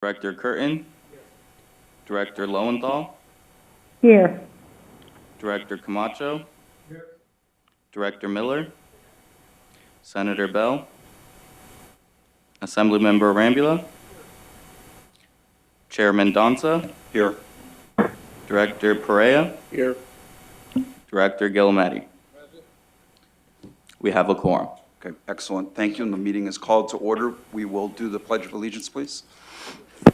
Director Curtin. Director Lowenthal. Here. Director Camacho. Director Miller. Senator Bell. Assemblymember Rambula. Chairman Donza. Here. Director Perea. Here. Director Guillemette. We have a quorum. Okay, excellent. Thank you. And the meeting is called to order. We will do the Pledge of Allegiance, please. You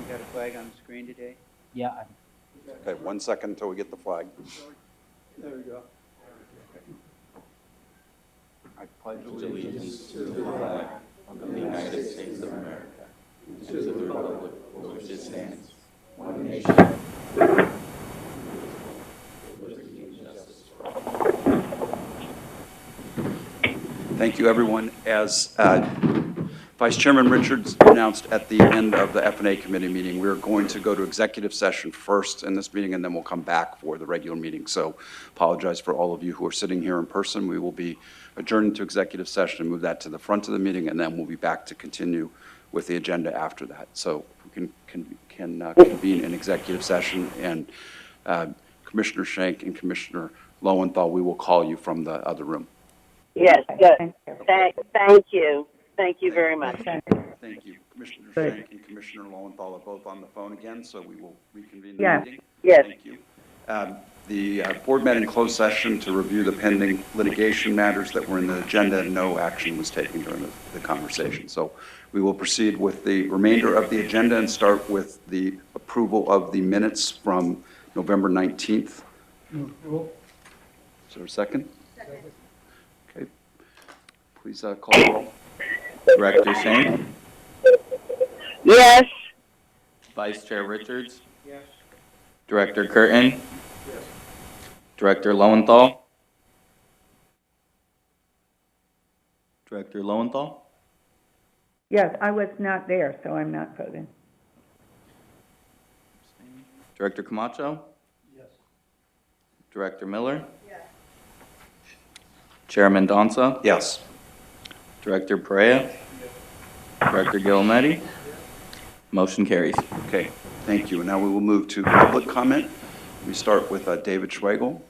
got a flag on the screen today? Yeah. Okay, 1 second until we get the flag. There we go. I pledge Allegiance to the flag of the United States of America, and to the republic for which it stands, one nation, liberty and justice for all. Thank you, everyone. As Vice Chairman Richards announced at the end of the F&A committee meeting, we're going to go to executive session first in this meeting, and then we'll come back for the regular meeting. So apologize for all of you who are sitting here in person. We will be adjourning to executive session and move that to the front of the meeting, and then we'll be back to continue with the agenda after that. So we can convene an executive session, and Commissioner Schenck and Commissioner Lowenthal, we will call you from the other room. Yes, good. Thank you. Thank you very much. Thank you. Commissioner Schenck and Commissioner Lowenthal are both on the phone again, so we will reconvene the Yes. meeting. Yes. Thank you. The board met in closed session to review the pending litigation matters that were in the agenda, and no action was taken during the conversation. So we will proceed with the remainder of the agenda and start with the approval of the minutes from November 19th. Is there a second? Second. Okay. Please call the roll. Director Schenck. Yes. Vice Chair Richards. Yes. Director Curtin. Yes. Director Lowenthal. Director Lowenthal. Yes, I was not there, so I'm not voting. Director Camacho. Yes. Director Miller. Yes. Chairman Donza. Yes. Director Perea. Yes. Director Guillemette. Yes. Motion carries. Okay, thank you. And now we will move to public comment. We start with David Schwagel.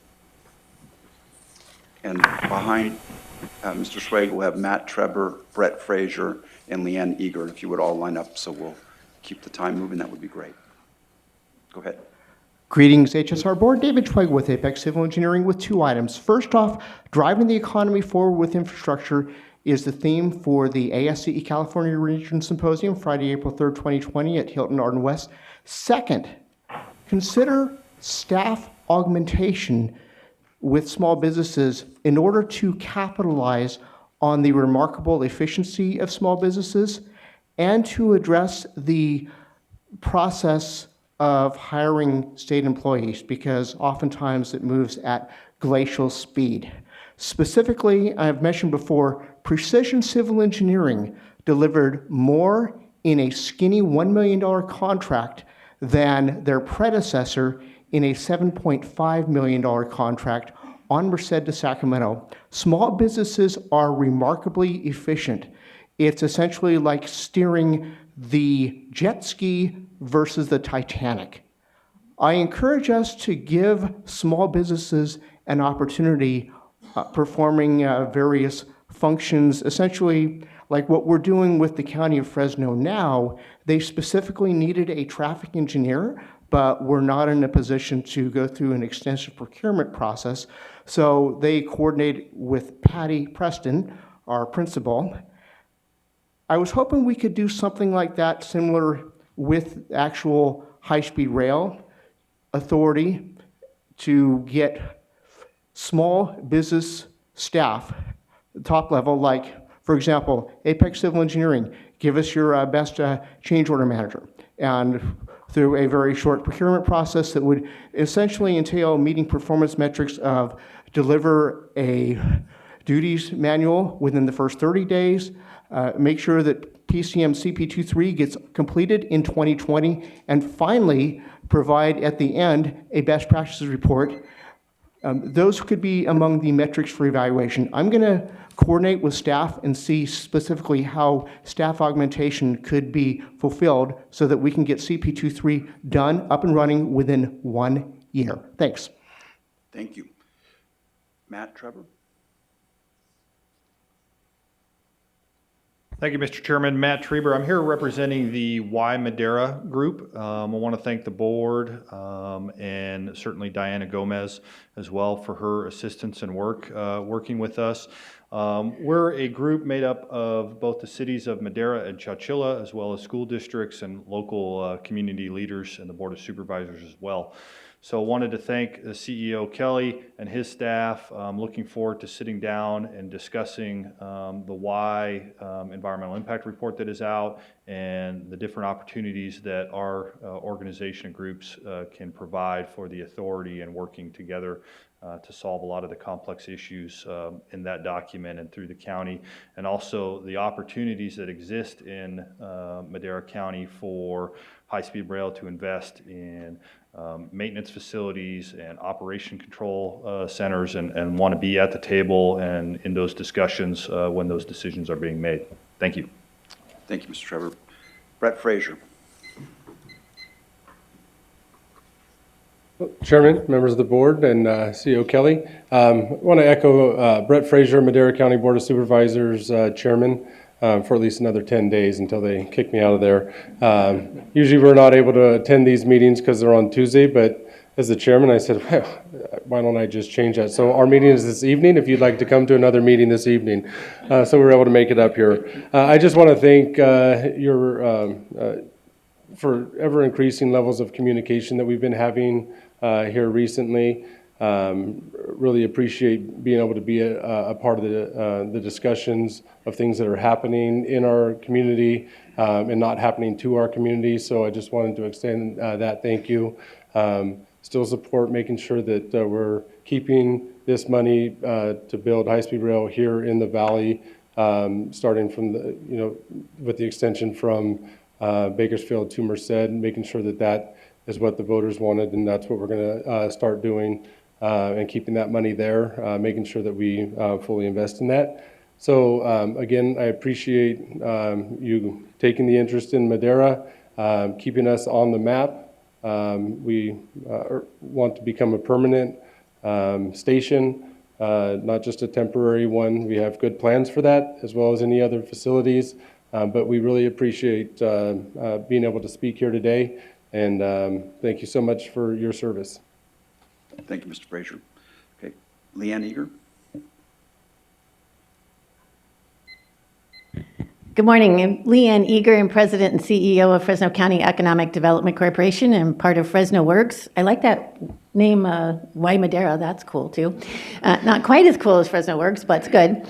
And behind Mr. Schwagel, we have Matt Treber, Brett Frazier, and Leanne Eager. If you would all line up so we'll keep the time moving, that would be great. Go ahead. Greetings, HSR Board. David Schwegel with Apex Civil Engineering with two items. First off, driving the economy forward with infrastructure is the theme for the ASCE California Region Symposium, Friday, April 3rd, 2020 at Hilton Arden West. Second, consider staff augmentation with small businesses in order to capitalize on the remarkable efficiency of small businesses and to address the process of hiring state employees, because oftentimes it moves at glacial speed. Specifically, I have mentioned before, Precision Civil Engineering delivered more in a skinny $1 million contract than their predecessor in a $7.5 million contract on Merced to Sacramento. Small businesses are remarkably efficient. It's essentially like steering the jet ski versus the Titanic. I encourage us to give small businesses an opportunity performing various functions, essentially like what we're doing with the County of Fresno now. They specifically needed a traffic engineer, but we're not in a position to go through an extensive procurement process. So they coordinate with Patty Preston, our principal. I was hoping we could do something like that, similar with actual high-speed rail authority, to get small business staff, top level, like, for example, Apex Civil Engineering, give us your best change order manager. And through a very short procurement process that would essentially entail meeting performance metrics of deliver a duties manual within the first 30 days, make sure that PCM CP23 gets completed in 2020, and finally provide at the end a best practices report Those could be among the metrics for evaluation. I'm going to coordinate with staff and see specifically how staff augmentation could be fulfilled so that we can get CP23 done, up and running within 1 year. Thanks. Thank you. Matt, Trevor? Thank you, Mr. Chairman. Matt Trieber. I'm here representing the Y Madera Group. I want to thank the board and certainly Diana Gomez as well for her assistance and work working with us. We're a group made up of both the cities of Madera and Chowchilla, as well as school districts and local community leaders and the Board of Supervisors as well. So I wanted to thank the CEO Kelly and his staff. Looking forward to sitting down and discussing the Y environmental impact report that is out and the different opportunities that our organization and groups can provide for the authority and working together to solve a lot of the complex issues in that document and through the county, and also the opportunities that exist in Madera County for high-speed rail to invest in maintenance facilities and operation control centers, and want to be at the table and in those discussions when those decisions are being made. Thank you. Thank you, Mr. Trevor. Brett Frazier. Chairman, members of the board, and CEO Kelly. I want to echo Brett Frazier, Madera County Board of Supervisors Chairman, for at least another 10 days until they kick me out of there. Usually we're not able to attend these meetings because they're on Tuesday, but as the chairman, I said, well, why don't I just change that? So our meeting is this evening, if you'd like to come to another meeting this evening. So we're able to make it up here. I just want to thank for ever increasing levels of communication that we've been having here recently. Really appreciate being able to be a part of the discussions of things that are happening in our community and not happening to our community. So I just wanted to extend that thank you. Still support making sure that we're keeping this money to build high-speed rail here in the valley, starting from with the extension from Bakersfield to Merced, making sure that that is what the voters wanted, and that's what we're going to start doing, and keeping that money there, making sure that we fully invest in that. So again, I appreciate you taking the interest in Madera, keeping us on the map. We want to become a permanent station, not just a temporary one. We have good plans for that, as well as any other facilities, but we really appreciate being able to speak here today. And thank you so much for your service. Thank you, Mr. Frazier. Okay, Leanne Eager. Good morning. I'm Leanne Eager. I'm President and CEO of Fresno County Economic Development Corporation and part of Fresno Works. I like that name, Y Madera. That's cool too. Not quite as cool as Fresno Works, but it's good.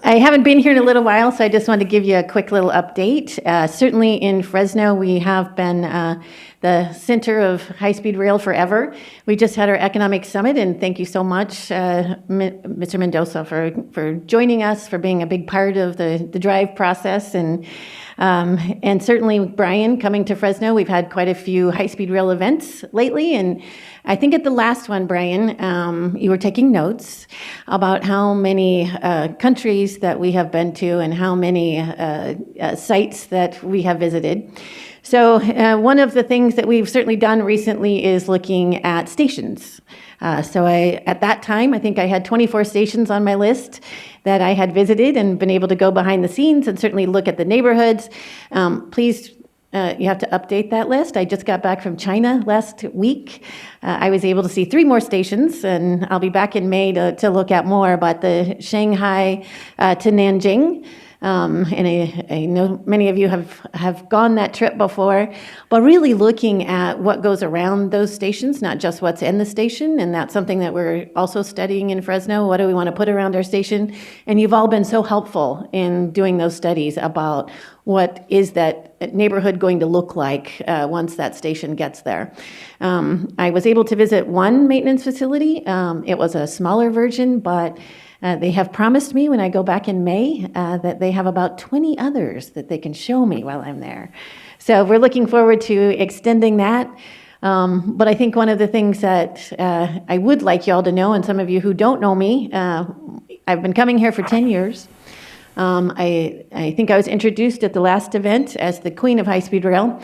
I haven't been here in a little while, so I just wanted to give you a quick little update. Certainly in Fresno, we have been the center of high-speed rail forever. We just had our economic summit, and thank you so much, Mr. Mendoza, for joining us, for being a big part of the drive process, and certainly Brian coming to Fresno. We've had quite a few high-speed rail events lately, and I think at the last one, Brian, you were taking notes about how many countries that we have been to and how many sites that we have visited. So one of the things that we've certainly done recently is looking at stations. So at that time, I think I had 24 stations on my list that I had visited and been able to go behind the scenes and certainly look at the neighborhoods. Please, you have to update that list. I just got back from China last week. I was able to see 3 more stations, and I'll be back in May to look at more, but the Shanghai to Nanjing. And I know many of you have gone that trip before, but really looking at what goes around those stations, not just what's in the station, and that's something that we're also studying in Fresno. What do we want to put around our station? And you've all been so helpful in doing those studies about what is that neighborhood going to look like once that station gets there. I was able to visit one maintenance facility. It was a smaller version, but they have promised me when I go back in May that they have about 20 others that they can show me while I'm there. So we're looking forward to extending that. But I think one of the things that I would like y'all to know, and some of you who don't know me, I've been coming here for 10 years. I think I was introduced at the last event as the Queen of High-Speed Rail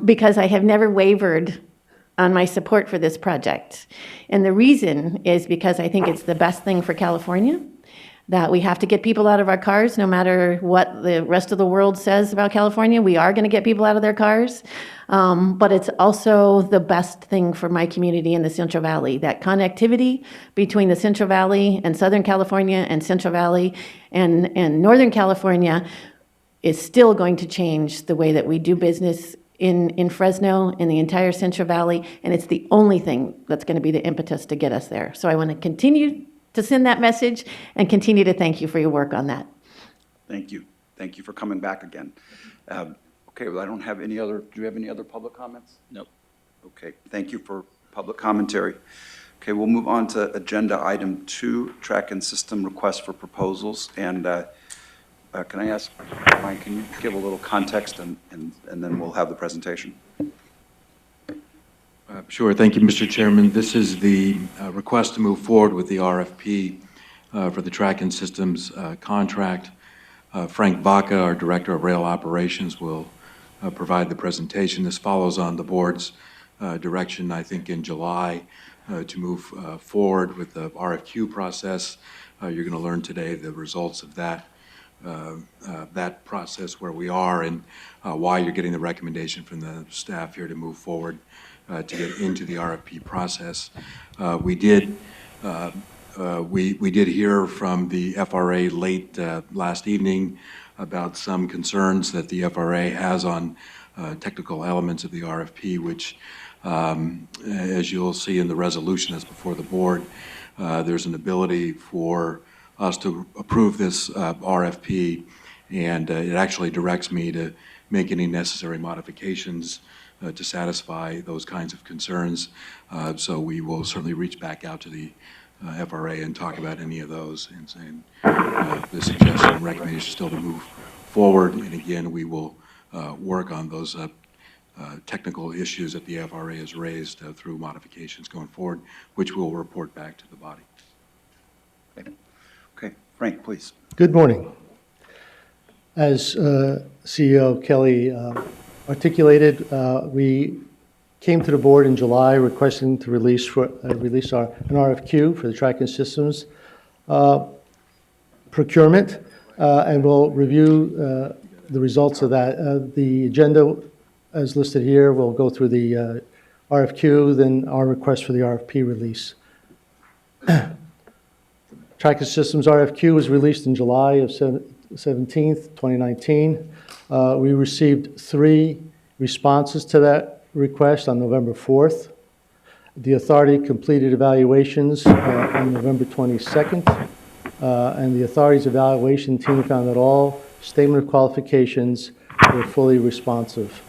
because I have never wavered on my support for this project. And the reason is because I think it's the best thing for California, that we have to get people out of our cars no matter what the rest of the world says about California. We are going to get people out of their cars. But it's also the best thing for my community in the Central Valley. That connectivity between the Central Valley and Southern California and Central Valley and Northern California is still going to change the way that we do business in Fresno, in the entire Central Valley, and it's the only thing that's going to be the impetus to get us there. So I want to continue to send that message and continue to thank you for your work on that. Thank you. Thank you for coming back again. Okay, well, I don't have any other, do you have any other public comments? No. Okay, thank you for public commentary. Okay, we'll move on to agenda item 2, track and system request for proposals. And can I ask, Ryan, can you give a little context and then we'll have the presentation? Sure. Thank you, Mr. Chairman. This is the request to move forward with the RFP for the track and systems contract. Frank Vaca, our Director of Rail Operations, will provide the presentation. This follows on the board's direction, I think, in July to move forward with the RFQ process. You're going to learn today the results of that process, where we are, and why you're getting the recommendation from the staff here to move forward to get into the RFP process. We did hear from the FRA late last evening about some concerns that the FRA has on technical elements of the RFP, which, as you'll see in the resolution that's before the board, there's an ability for us to approve this RFP, and it actually directs me to make any necessary modifications to satisfy those kinds of concerns. So we will certainly reach back out to the FRA and talk about any of those, and saying the suggestion and recommendation still to move forward. And again, we will work on those technical issues that the FRA has raised through modifications going forward, which we'll report back to the body. Okay, Frank, please. Good morning. As CEO Kelly articulated, we came to the board in July requesting to release an RFQ for the track and systems procurement, and we'll review the results of that. The agenda, as listed here, will go through the RFQ, then our request for the RFP release. Track and systems RFQ was released in July of 17th, 2019. We received 3 responses to that request on November 4th. The authority completed evaluations on November 22nd, and the authority's evaluation team found that all statement of qualifications were fully responsive.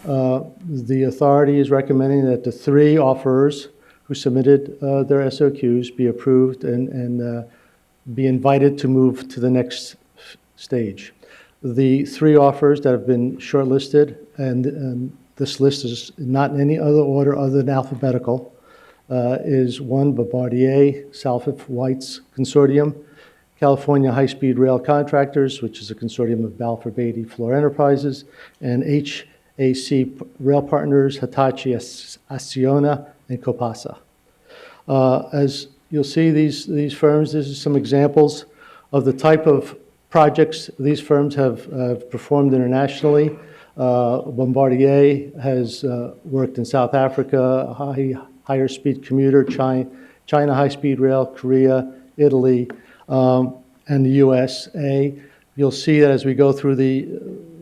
The authority is recommending that the 3 offerors who submitted their SOQs be approved and be invited to move to the next stage. The 3 offers that have been shortlisted, and this list is not in any other order other than alphabetical, is 1, Bombardier, Salford White's Consortium, California High-Speed Rail Contractors, which is a consortium of Balfour Beatty Floor Enterprises, and HAC Rail Partners, Hitachi Acciona, and Copasa. As you'll see, these firms, this is some examples of the type of projects these firms have performed internationally. Bombardier has worked in South Africa, higher speed commuter, China high-speed rail, Korea, Italy, and the USA. You'll see that as we go through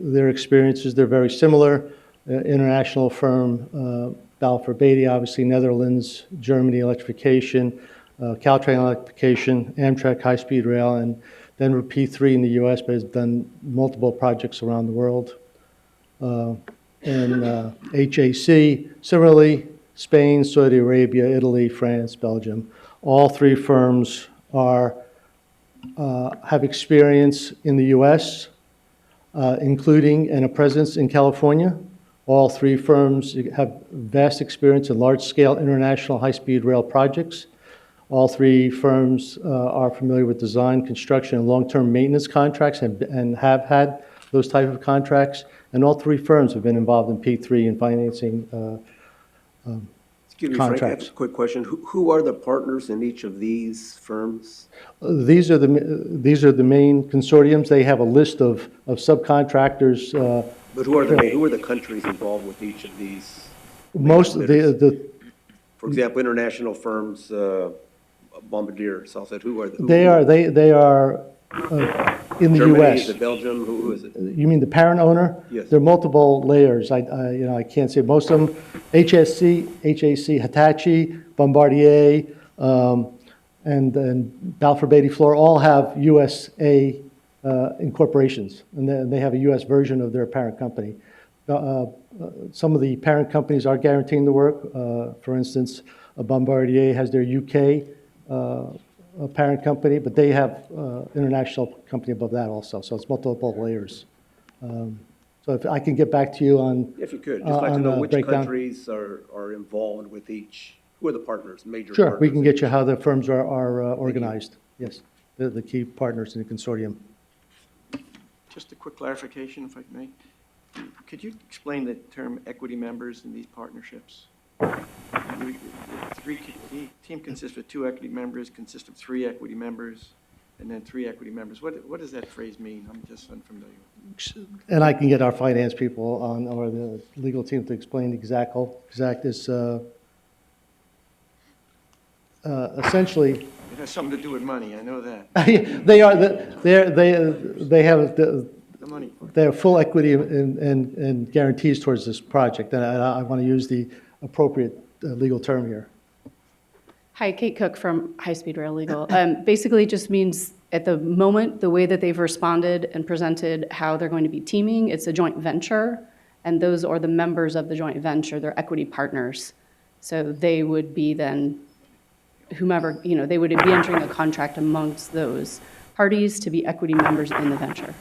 their experiences, they're very similar. International firm, Balfour Beatty, obviously Netherlands, Germany electrification, Caltrain electrification, Amtrak high-speed rail, and then P3 in the US, but has done multiple projects around the world. And HAC, similarly, Spain, Saudi Arabia, Italy, France, Belgium. All 3 firms have experience in the US, including and a presence in California. All three firms have vast experience in large-scale international high-speed rail projects. All three firms are familiar with design, construction, and long-term maintenance contracts and have had those type of contracts. And all three firms have been involved in P3 and financing Excuse me, Frank, I have contracts. a quick question. Who are the partners in each of these firms? These are the main consortiums. They have a list of subcontractors. But who are the countries involved with each of these? Most of For example, international firms, Bombardier, Southside, who are the? they are in the Germany, U.S. is it Belgium? Who is it? You mean the parent owner? Yes. There are multiple layers. I can't say most of them. HAC, Hitachi, Bombardier, and Balfour Beatty Floor all have USA incorporations, and they have a U.S. version of their parent company. Some of the parent companies are guaranteeing the work. For instance, Bombardier has their UK parent company, but they have international company above that also. So it's multiple layers. So if I can get back to you on If you could, just like to know which breakdown. countries are involved with each. Who are the partners, major Sure, partners? we can get you how the firms are organized. Yes, the key partners in the consortium. Just a quick clarification, if I may. Could you explain the term equity members in these partnerships? The team consists of 2 equity members, consists of 3 equity members, and then 3 equity members. What does that phrase mean? I'm just unfamiliar. And I can get our finance people on, or the legal team to explain exact is essentially. It has something to do with money, I know that. They have The money part. they have full equity and guarantees towards this project, and I want to use the appropriate legal term here. Hi, Kate Cook from High Speed Rail Legal. Basically, it just means at the moment, the way that they've responded and presented how they're going to be teaming, it's a joint venture, and those are the members of the joint venture, they're equity partners. So they would be then, whomever, they would be entering a contract amongst those parties to be equity members in the venture.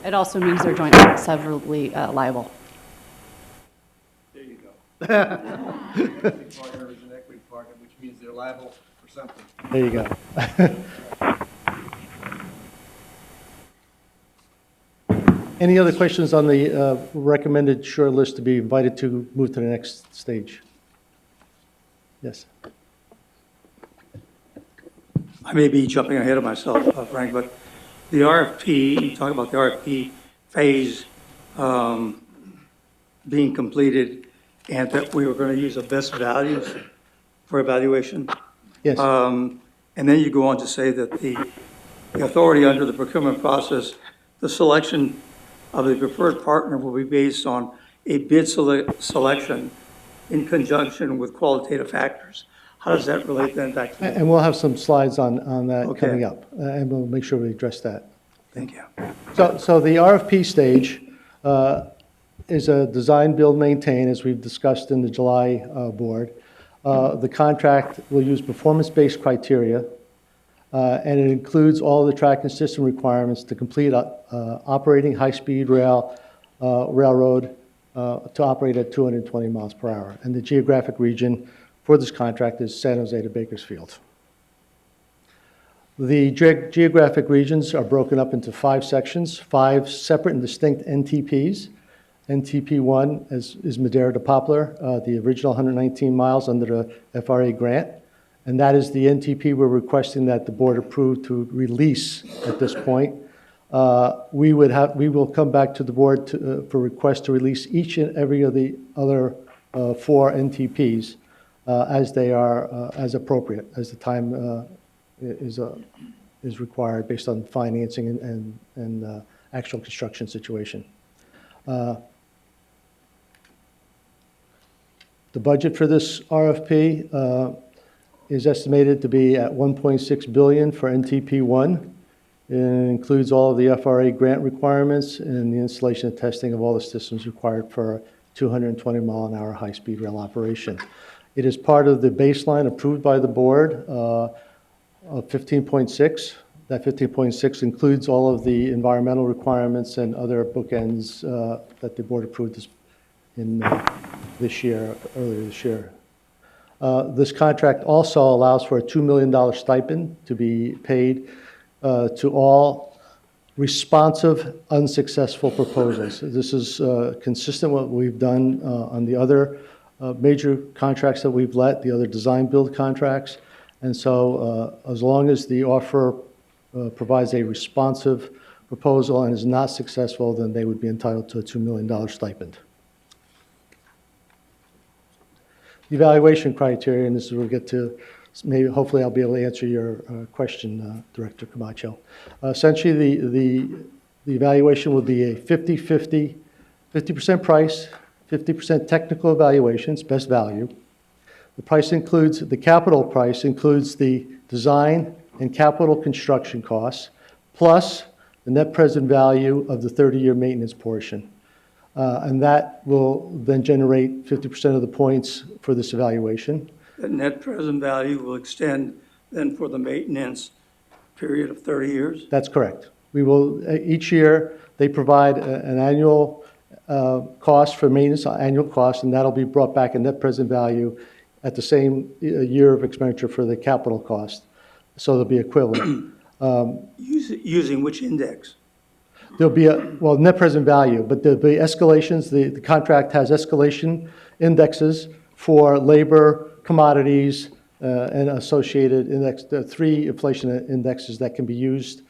It also means they're jointly and severally liable. There you go. Equity partner is an equity partner, which means they're liable for something. There you go. Any other questions on the recommended short list to be invited to move to the next stage? Yes. I may be jumping ahead of myself, Frank, but the RFP, you talk about the RFP phase being completed and that we were going to use the best values for evaluation. Yes. And then you go on to say that the authority under the procurement process, the selection of the preferred partner will be based on a bid selection in conjunction with qualitative factors. How does that relate then back to? And we'll have some slides on that Okay. coming up, and we'll make sure we address that. Thank you. So the RFP stage is a design, build, maintain, as we've discussed in the July board. The contract will use performance-based criteria, and it includes all the track and system requirements to complete operating high-speed railroad to operate at 220 miles per hour. And the geographic region for this contract is San Jose to Bakersfield. The geographic regions are broken up into 5 sections, 5 separate and distinct NTPs. NTP1 is Madera to Poplar, the original 119 miles under the FRA grant. And that is the NTP we're requesting that the board approve to release at this point. We will come back to the board for request to release each and every of the other 4 NTPs as they are, as appropriate, as the time is required based on financing and actual construction situation. The budget for this RFP is estimated to be at $1.6 billion for NTP1. It includes all of the FRA grant requirements and the installation and testing of all the systems required for a 220-mile-an-hour high-speed rail operation. It is part of the baseline approved by the board of 15.6 That 15.6 includes all of the environmental requirements and other bookends that the board approved earlier this year. This contract also allows for a $2 million stipend to be paid to all responsive, unsuccessful proposals. This is consistent with what we've done on the other major contracts that we've let, the other design-build contracts. And so as long as the offer provides a responsive proposal and is not successful, then they would be entitled to a $2 million stipend. The evaluation criteria, and this is where we'll get to, maybe hopefully I'll be able to answer your question, Director Camacho. Essentially, the evaluation will be a 50-50, 50% price, 50% technical evaluations, best value. The price includes, the capital price includes the design and capital construction costs, plus the net present value of the 30-year maintenance portion. And that will then generate 50% of the points for this evaluation. The net present value will extend then for the maintenance period of 30 years? That's correct. We will, each year, they provide an annual cost for maintenance, annual cost, and that'll be brought back in net present value at the same year of expenditure for the capital cost. So they'll be equivalent. Using which index? There'll be net present value, but there'll be escalations. The contract has escalation indexes for labor, commodities, and associated index, the 3 inflation indexes that can be used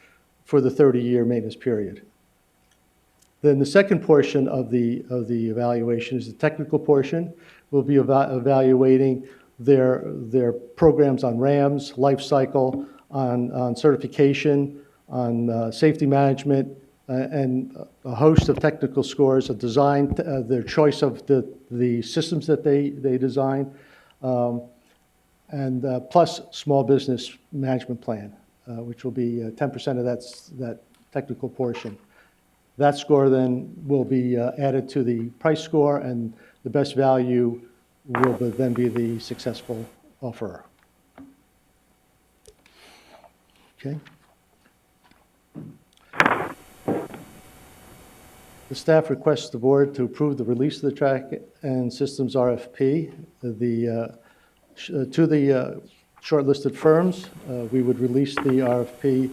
for the 30-year maintenance period. Then the second portion of the evaluation is the technical portion. We'll be evaluating their programs on RAMs, life cycle, on certification, on safety management, and a host of technical scores, a design, their choice of the systems that they design, and plus small business management plan, which will be 10% of that technical portion. That score then will be added to the price score, and the best value will then be the successful offerer. Okay. The staff requests the board to approve the release of the track and systems RFP to the shortlisted firms. We would release the RFP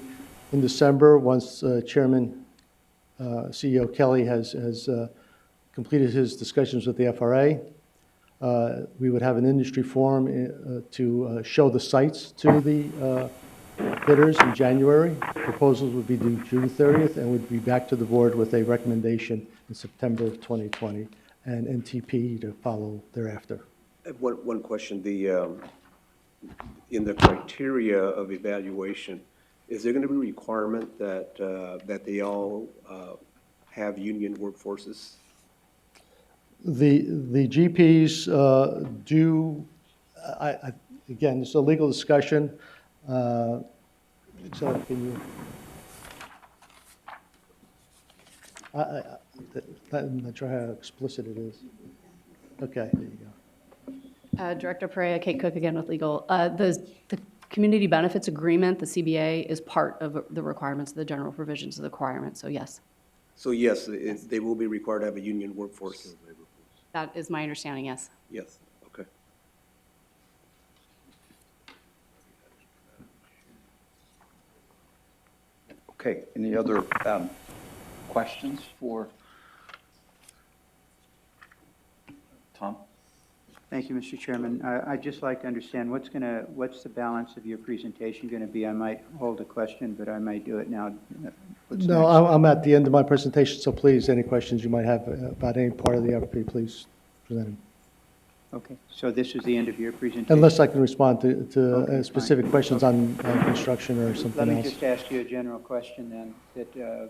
in December once Chairman CEO Kelly has completed his discussions with the FRA. We would have an industry forum to show the sites to the bidders in January. Proposals would be due June 30th and would be back to the board with a recommendation in September of 2020 and NTP to follow thereafter. One question, in the criteria of evaluation, is there going to be a requirement that they all have union workforces? The GPs do, again, it's a legal discussion. So can you, I'm not sure how explicit it is. Okay, there you go. Director Perea, Kate Cook again with legal. The community benefits agreement, the CBA, is part of the requirements of the general provisions of the requirement, so yes. So yes, they will be required to have a union workforce. That is my understanding, yes. Yes, okay. Okay, any other questions for Tom? Thank you, Mr. Chairman. I'd just like to understand what's the balance of your presentation going to be? I might hold a question, but I might do it now. No, I'm at the end of my presentation, so please, any questions you might have about any part of the RFP, please present them. Okay, so this is the end of your presentation? Unless I can respond to Okay, specific fine. questions on construction or something else. Let me just ask you a general question then that will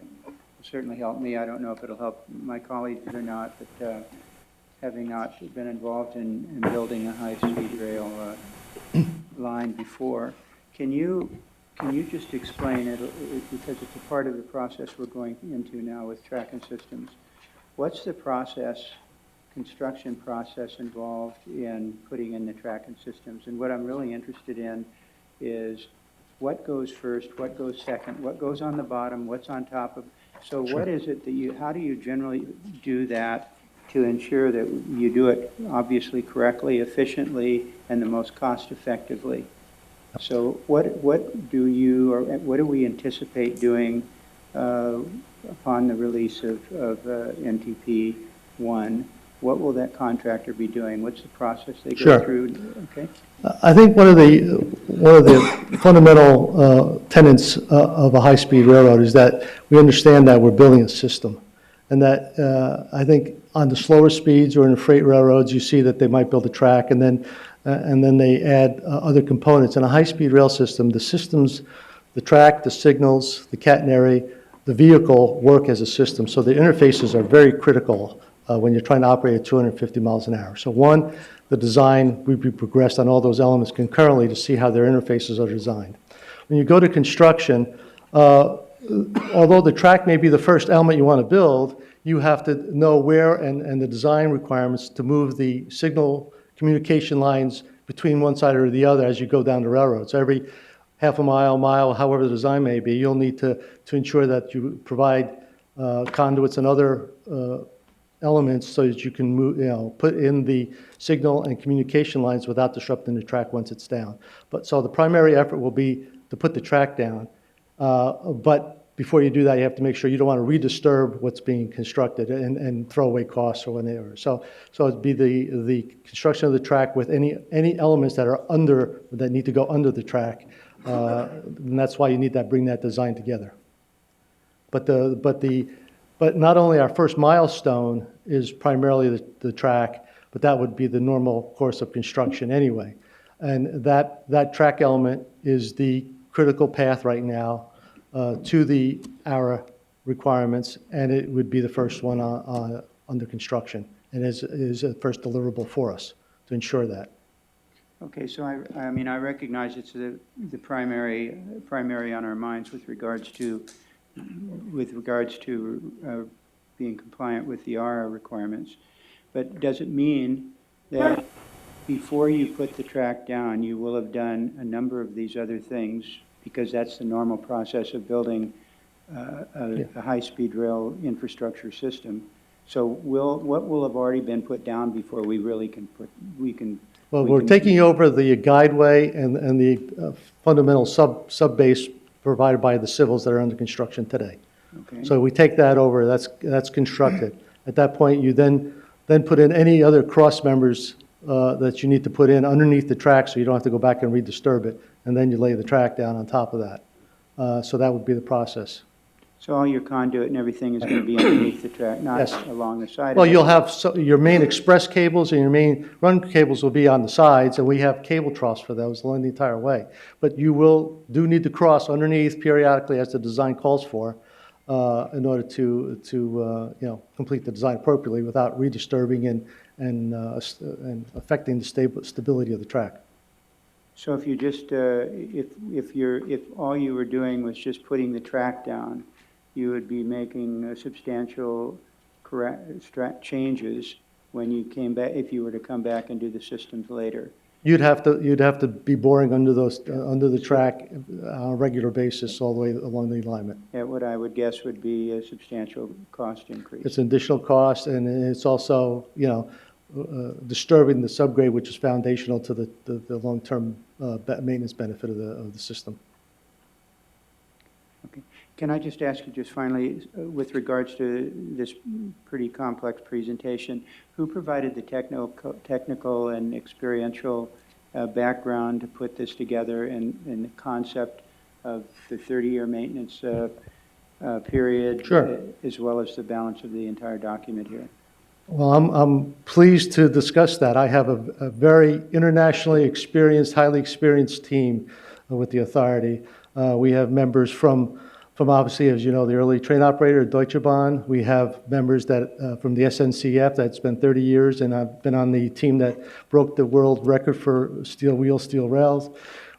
certainly help me. I don't know if it'll help my colleagues or not, but having not been involved in building a high-speed rail line before, can you just explain it, because it's a part of the process we're going into now with tracking systems. What's the construction process involved in putting in the tracking systems? And what I'm really interested in is what goes first, what goes second, what goes on the bottom, what's on top of. So what is it that how do you generally do that to ensure that you do it obviously correctly, efficiently, and the most cost effectively? So what do you, or what do we anticipate doing upon the release of NTP 1? What will that contractor be doing? What's the process they go Sure. through? Okay. I think one of the fundamental tenets of a high-speed railroad is that we understand that we're building a system, and that I think on the slower speeds or in the freight railroads, you see that they might build a track and then they add other components. In a high-speed rail system, the systems, the track, the signals, the catenary, the vehicle work as a system. So the interfaces are very critical when you're trying to operate at 250 miles an hour. So one, the design, we progressed on all those elements concurrently to see how their interfaces are designed. When you go to construction, although the track may be the first element you want to build, you have to know where and the design requirements to move the signal communication lines between one side or the other as you go down the railroad. So every half a mile, however the design may be, you'll need to ensure that you provide conduits and other elements so that you can move, put in the signal and communication lines without disrupting the track once it's down. So the primary effort will be to put the track down, but before you do that, you have to make sure you don't want to redisturb what's being constructed and throw away costs or whatever. So it'd be the construction of the track with any elements that are that need to go under the track, and that's why you need to bring that design together. But not only our first milestone is primarily the track, but that would be the normal course of construction anyway. And that track element is the critical path right now to the ARA requirements, and it would be the first one under construction, and is a first deliverable for us to ensure that. Okay, so I mean, I recognize it's the primary on our minds with regards to being compliant with the ARA requirements. But does it mean that before you put the track down, you will have done a number of these other things, because that's the normal process of building a high-speed rail infrastructure system? So what will have already been put down before we really can Well, we're taking over the guideway and the fundamental sub-base provided by the civils that are under construction today. Okay. So we take that over, that's constructed. At that point, you then put in any other cross members that you need to put in underneath the track so you don't have to go back and redisturb it, and then you lay the track down on top of that. So that would be the process. So all your conduit and everything is going to be underneath the track, not Yes. along the side Well, of it? you'll have your main express cables and your main run cables will be on the sides, and we have cable troughs for those along the entire way. But you do need to cross underneath periodically as the design calls for in order to complete the design appropriately without redisturbing and affecting the stability of the track. So if you just, if all you were doing was just putting the track down, you would be making substantial changes when you came back, if you were to come back and do the systems later. You'd have to be boring under the track on a regular basis all the way along the alignment. At what I would guess would be a substantial cost increase. It's an additional cost, and it's also, disturbing the subgrade, which is foundational to the long-term maintenance benefit of the system. Okay. Can I just ask you just finally, with regards to this pretty complex presentation, who provided the technical and experiential background to put this together and the concept of the 30-year maintenance period, Sure. As well as the balance of the entire document here? Well, I'm pleased to discuss that. I have a very internationally experienced, highly experienced team with the authority. We have members from obviously, as you know, the early train operator, Deutsche Bahn. We have members from the SNCF that's been 30 years, and I've been on the team that broke the world record for steel wheels, steel rails.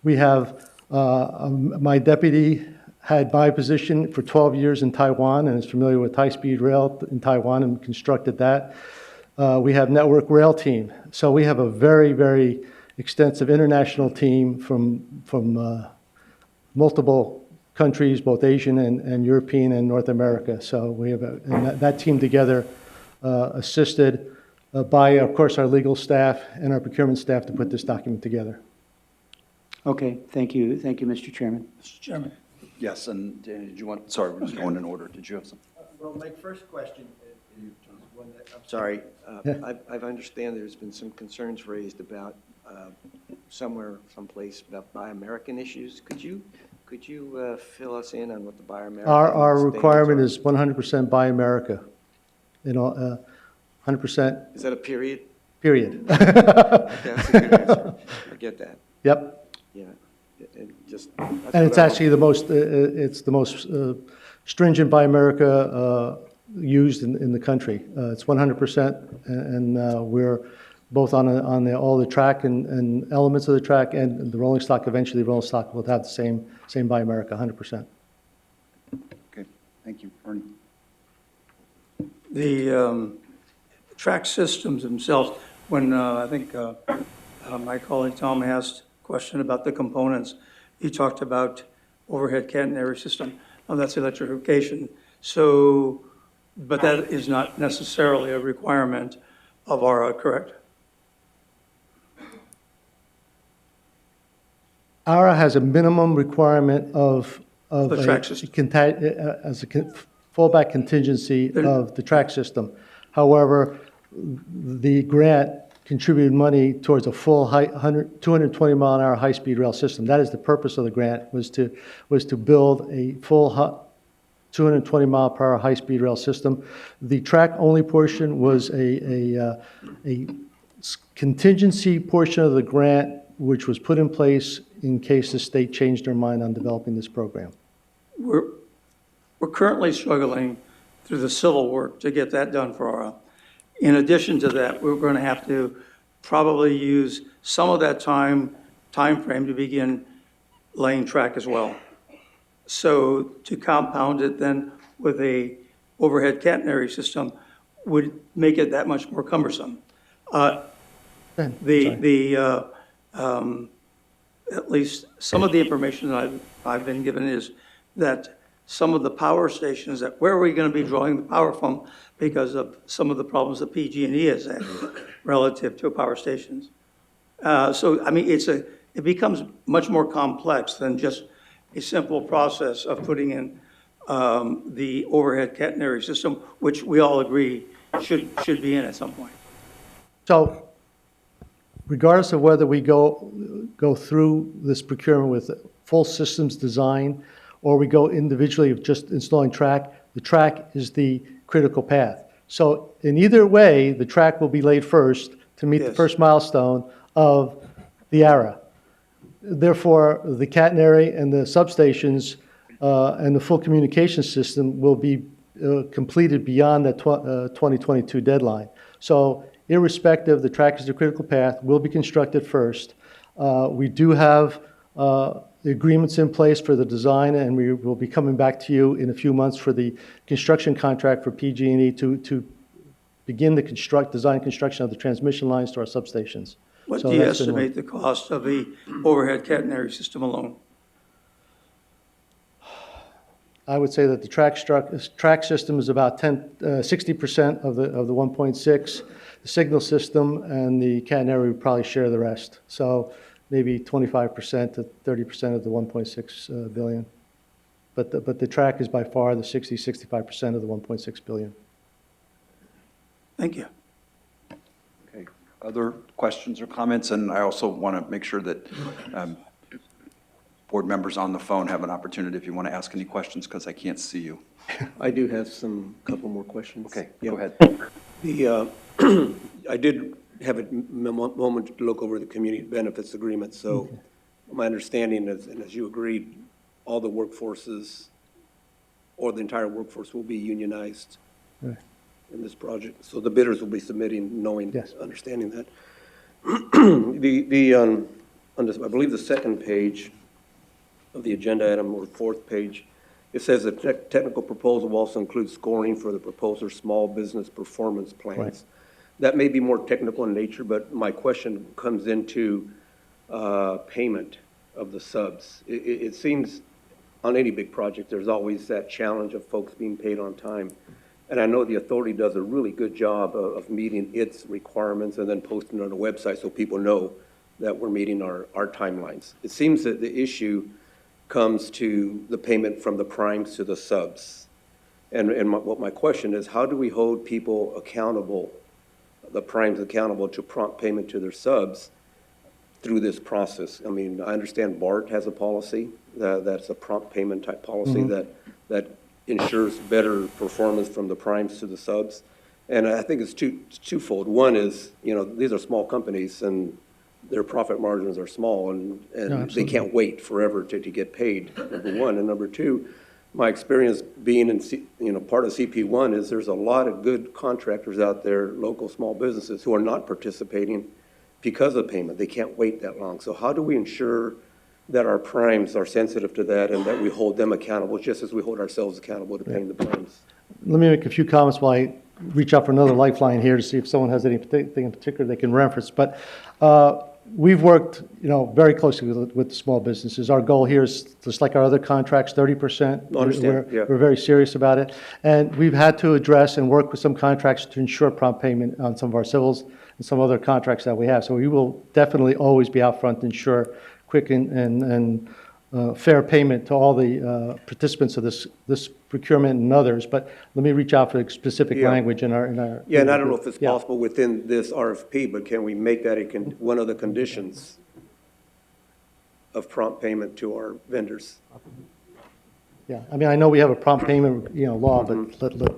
We have my deputy had my position for 12 years in Taiwan and is familiar with high-speed rail in Taiwan and constructed that. We have Network Rail team. So we have a very, very extensive international team from multiple countries, both Asian and European and North America. So we have and that team together assisted by, of course, our legal staff and our procurement staff to put this document together. Okay, thank you. Thank you, Mr. Chairman. Mr. Chairman. Yes, and did you want, sorry, we're just going in order. Did you have some? Well, my first question is one that, I'm sorry, I understand there's been some concerns raised about someplace about Buy American issues. Could you fill us in on what the Buy American Our standards requirement are? is 100% Buy America. You know, 100%. Is that a period? Period. That's a good answer. I get that. Yep. Yeah. And And it's actually the most, it's the most stringent Buy America used in the country. It's 100%, and we're both on all the track and elements of the track and the rolling stock. Eventually, the rolling stock will have the same Buy America, 100%. Okay, thank you. Ernie? The track systems themselves, when I think my colleague Tom asked a question about the components, he talked about overhead catenary system. That's electrification. So, but that is not necessarily a requirement of our, correct? ARA has a minimum requirement of The track system. as a fallback contingency of the track system. However, the grant contributed money towards a full 220 mile an hour high-speed rail system. That is the purpose of the grant, was to build a full 220 mile per hour high-speed rail system. The track-only portion was a contingency portion of the grant, which was put in place in case the state changed their mind on developing this program. We're currently struggling through the civil work to get that done for ARA. In addition to that, we're going to have to probably use some of that time frame to begin laying track as well. So to compound it then with a overhead catenary system would make it that much more cumbersome. At least some of the information that I've been given is that some of the power stations, that where are we going to be drawing the power from because of some of the problems that PG&E has had relative to power stations. So, I mean, it becomes much more complex than just a simple process of putting in the overhead catenary system, which we all agree should be in at some point. So, regardless of whether we go through this procurement with full systems design or we go individually of just installing track, the track is the critical path. So in either way, the track will be laid first to meet the first milestone of the ARA. Therefore, the catenary and the substations and the full communication system will be completed beyond the 2022 deadline. So irrespective, the track is the critical path, will be constructed first. We do have the agreements in place for the design, and we will be coming back to you in a few months for the construction contract for PG&E to begin the design construction of the transmission lines to our substations. What do you estimate the cost of the overhead catenary system alone? I would say that the track system is about 60% of the 1.6. The signal system and the catenary would probably share the rest. So maybe 25% to 30% of the 1.6 billion. But the track is by far the 65% of the 1.6 billion. Thank you. Okay. Other questions or comments? And I also want to make sure that board members on the phone have an opportunity if you want to ask any questions, because I can't see you. I do have couple more questions. Okay, go ahead. I did have a moment to look over the community benefits agreement. So my understanding is, and as you agreed, all the workforces or the entire workforce will be unionized in this project. So the bidders will be submitting knowing, understanding that. On this, I believe the second page of the agenda item, or fourth page, it says the technical proposal also includes scoring for the proposer's small business performance plans. Right. That may be more technical in nature, but my question comes into payment. of the subs. It seems on any big project, there's always that challenge of folks being paid on time. And I know the authority does a really good job of meeting its requirements and then posting it on the website so people know that we're meeting our timelines. It seems that the issue comes to the payment from the primes to the subs. And what my question is, how do we hold people accountable, the primes accountable to prompt payment to their subs through this process? I mean, I understand BART has a policy that's a prompt payment type policy that ensures better performance from the primes to the subs. And I think it's twofold. One is, you know, these are small companies and their profit margins are small and they can't wait forever to get paid, number one. And number two, my experience being in part of CP1 is there's a lot of good contractors out there, local small businesses, who are not participating because of payment. They can't wait that long. So how do we ensure that our primes are sensitive to that and that we hold them accountable just as we hold ourselves accountable to paying the primes? Let me make a few comments while I reach out for another lifeline here to see if someone has anything in particular they can reference. But we've worked, very closely with the small businesses. Our goal here is just like our other contracts, 30%. We're very serious about it. And we've had to address and work with some contracts to ensure prompt payment on some of our civils and some other contracts that we have. So we will definitely always be out front to ensure quick and fair payment to all the participants of this procurement and others. But let me reach out for specific language in our. Yeah, and I don't know if it's possible within this RFP, but can we make that one of the conditions of prompt payment to our vendors? Yeah, I mean, I know we have a prompt payment, law, but let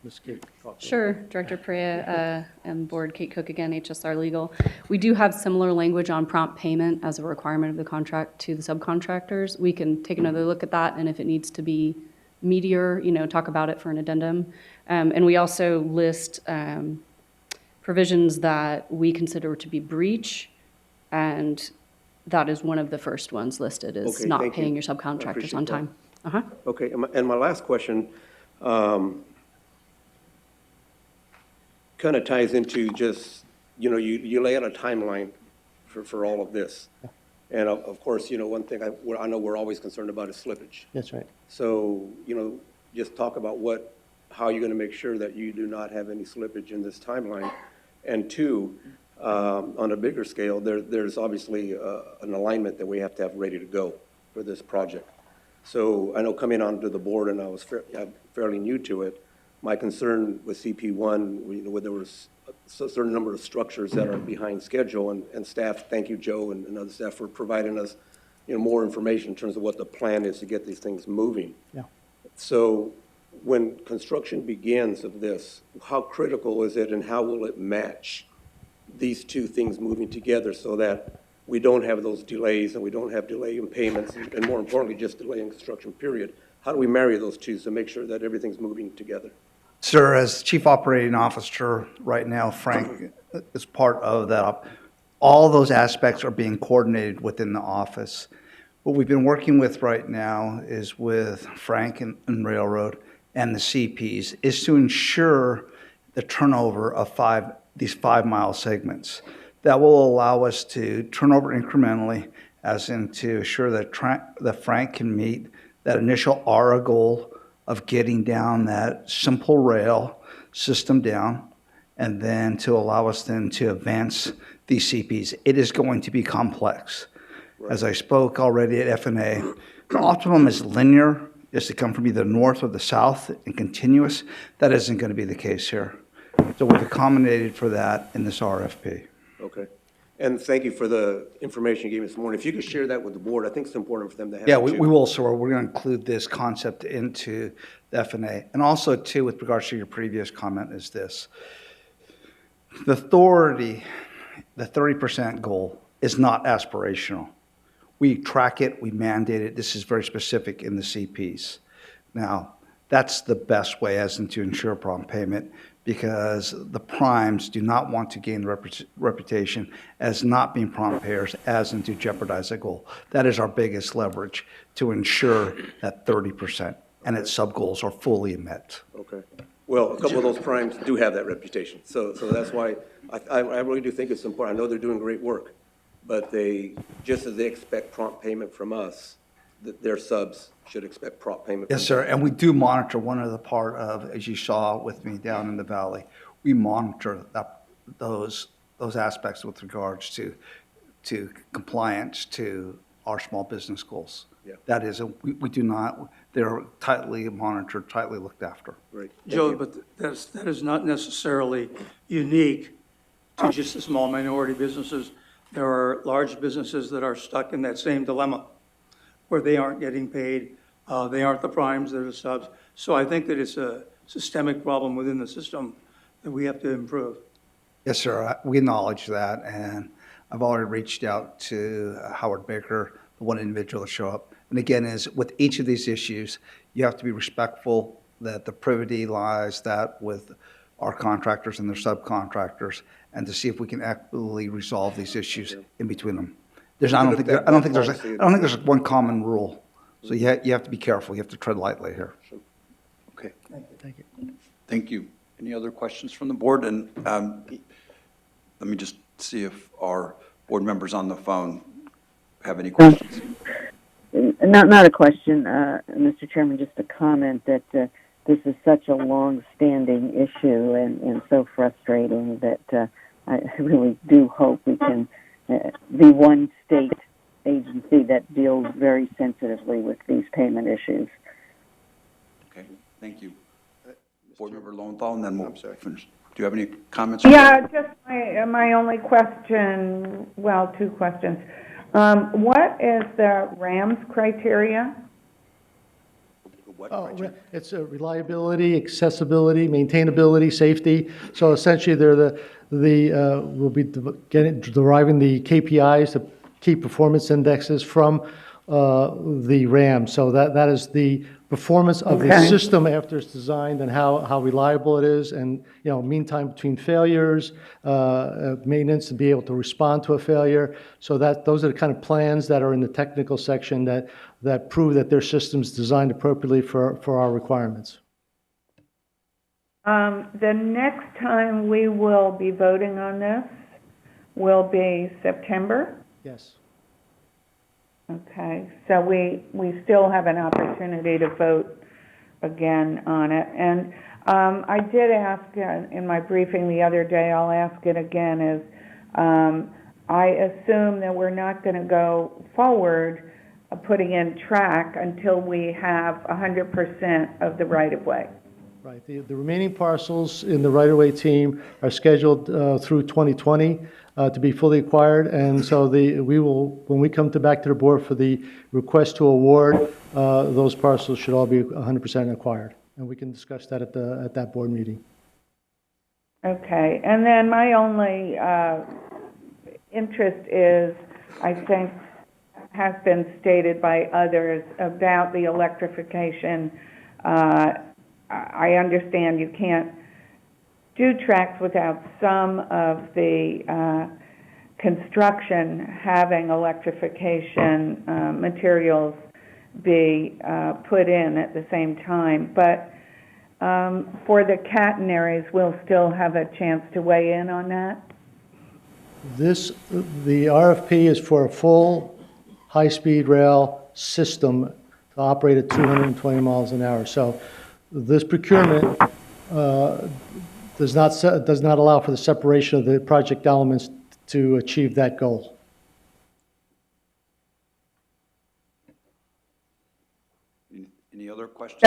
Ms. Kate talk. Sure, Director Perea and Board, Kate Cook again, HSR Legal. We do have similar language on prompt payment as a requirement of the contract to the subcontractors. We can take another look at that, and if it needs to be meatier, talk about it for an addendum. And we also list provisions that we consider to be breach, and that is one of the first ones listed, is not paying your subcontractors on time. Okay, and my last question kind of ties into just, you lay out a timeline for all of this. And of course, one thing I know we're always concerned about is slippage. That's right. So, just talk about how you're going to make sure that you do not have any slippage in this timeline. And two, on a bigger scale, there's obviously an alignment that we have to have ready to go for this project. So I know coming onto the board, and I'm fairly new to it, my concern with CP1, where there was a certain number of structures that are behind schedule, and staff, thank you, Joe, and other staff for providing us, more information in terms of what the plan is to get these things moving. Yeah. So when construction begins of this, how critical is it and how will it match these two things moving together so that we don't have those delays and we don't have delay in payments and more importantly, just delay in construction period? How do we marry those two to make sure that everything's moving together? Sir, as Chief Operating Officer right now, Frank is part of that. All those aspects are being coordinated within the office. What we've been working with right now is with Frank and Railroad and the CPs is to ensure the turnover of these 5-mile segments. That will allow us to turn over incrementally, as in to assure that Frank can meet that initial ARA goal of getting down that simple rail system down, and then to allow us then to advance these CPs. It is going to be complex. Right. As I spoke already at FNA, the optimum is linear, is to come from either north or the south and continuous. That isn't going to be the case here. So we've accommodated for that in this RFP. Okay. And thank you for the information you gave me this morning. If you could share that with the board, I think it's important for them to have. Yeah, we will, sir. We're going to include this concept into the FNA. And also, too, with regards to your previous comment, is this. The authority, the 30% goal, is not aspirational. We track it, we mandate it. This is very specific in the CPs. Now, that's the best way as in to ensure prompt payment, because the primes do not want to gain reputation as not being prompt payers, as in to jeopardize a goal. That is our biggest leverage to ensure that 30% and its sub-goals are fully met. Okay. Well, a couple of those primes do have that reputation. So that's why I really do think it's important. I know they're doing great work. but just as they expect prompt payment from us, their subs should expect prompt payment. Yes, sir, and we do monitor one other part of, as you saw with me down in the valley, we monitor those aspects with regards to compliance to our small business goals. Yeah. That is, we do not, they're tightly monitored, tightly looked after. Great. Joe, but that is not necessarily unique to just the small minority businesses. There are large businesses that are stuck in that same dilemma where they aren't getting paid, they aren't the primes, they're the subs. So I think that it's a systemic problem within the system that we have to improve. Yes, sir, we acknowledge that, and I've already reached out to Howard Baker, the one individual to show up. And again, is with each of these issues, you have to be respectful that the privity lies that with our contractors and their subcontractors, and to see if we can equitably resolve these issues in between them. I don't think there's one common rule. So you have to be careful. You have to tread lightly here. Okay. Thank you. Thank you. Any other questions from the board? And let me just see if our board members on the phone have any questions. Not a question, Mr. Chairman, just a comment that this is such a long-standing issue and so frustrating that I really do hope we can be one state agency that deals very sensitively with these payment issues. Okay, thank you. Board Member Lowenthal, and then we'll finish. Do you have any comments? Yeah, just my only question, well, two questions. What is the RAMS criteria? It's reliability, accessibility, maintainability, safety. So essentially, they're we'll be deriving the KPIs, the key performance indexes from the RAM. So that is the performance of the system after it's designed and how reliable it is, and mean time between failures, maintenance to be able to respond to a failure. So those are the kind of plans that are in the technical section that prove that their system's designed appropriately for our requirements. The next time we will be voting on this will be September? Yes. Okay, so we still have an opportunity to vote again on it. And I did ask in my briefing the other day, I'll ask it again, is I assume that we're not going to go forward putting in track until we have 100% of the right-of-way. Right. The remaining parcels in the right-of-way team are scheduled through 2020 to be fully acquired, and so we will, when we come back to the board for the request to award, those parcels should all be 100% acquired, and we can discuss that at that board meeting. Okay, and then my only interest is, I think, has been stated by others about the electrification. I understand you can't do tracks without some of the construction having electrification materials be put in at the same time. But for the catenaries, we'll still have a chance to weigh in on that? The RFP is for a full high-speed rail system to operate at 220 miles an hour. So this procurement does not allow for the separation of the project elements to achieve that goal. Any other questions?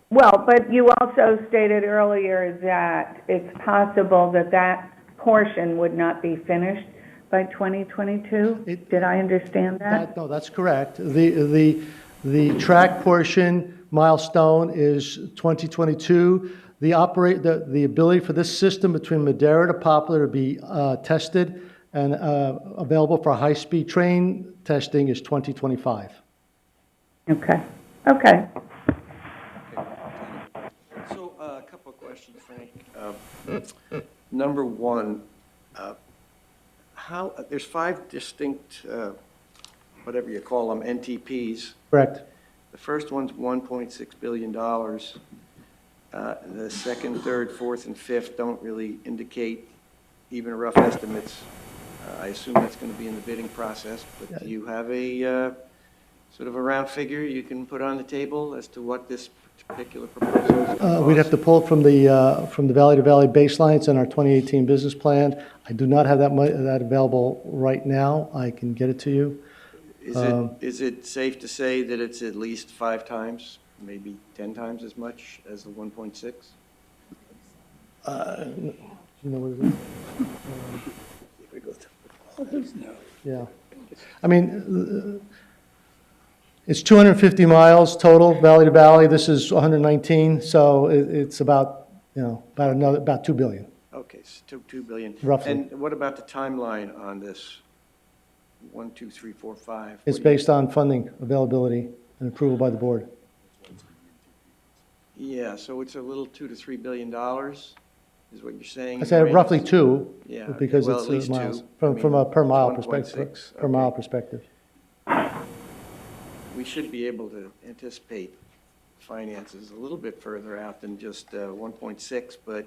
Well, but you also stated earlier that it's possible that portion would not be finished by 2022. Did I understand that? No, that's correct. The track portion milestone is 2022. The ability for this system between Madera to Poplar to be tested and available for high-speed train testing is 2025. Okay. So a couple of questions, Frank. Number one, there's 5 distinct, whatever you call them, NTPs. Correct. The first one's $1.6 billion. The second, third, fourth, and fifth don't really indicate even rough estimates I assume that's going to be in the bidding process, but do you have a sort of a round figure you can put on the table as to what this particular proposal is going to cost? We'd have to pull it from the valley-to-valley baselines in our 2018 business plan. I do not have that available right now. I can get it to you. Is it safe to say that it's at least 5 times, maybe 10 times as much as the 1.6? You know what it is? Yeah. I mean, it's 250 miles total, valley to valley. This is 119, so it's about, about 2 billion. Okay, so 2 billion. Roughly. And what about the timeline on this? 1, 2, 3, 4, 5. It's based on funding availability and approval by the board. Yeah, so it's a little $2 to $3 billion, is what you're saying? I say roughly 2, Yeah, because well, at it's least miles, 2. from a per mile 1.6, perspective. Per mile perspective. We should be able to anticipate finances a little bit further out than just 1.6, but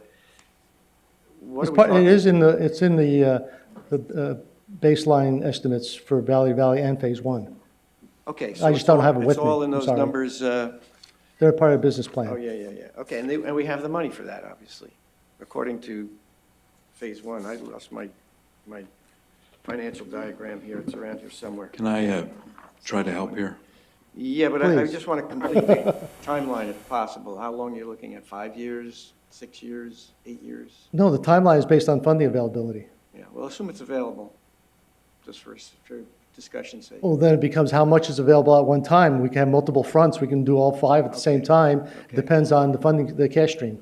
what are we talking? It's in the baseline estimates for Valley to Valley and Phase 1. Okay. So I just don't have it with it's me. all in I'm those sorry. numbers. They're part of the business plan. Oh, yeah. Okay, and we have the money for that, obviously. According to Phase 1, I lost my financial diagram here. It's around here somewhere. Can I try to help here? Yeah, but I just want to complete the timeline if possible. How long you're looking at, 5 years, 6 years, 8 years? No, the timeline is based on funding availability. Yeah, well, assume it's available, just for discussion's sake. Well, then it becomes how much is available at one time. We can have multiple fronts. We can do all 5 at the same time. It depends on the funding, the cash stream.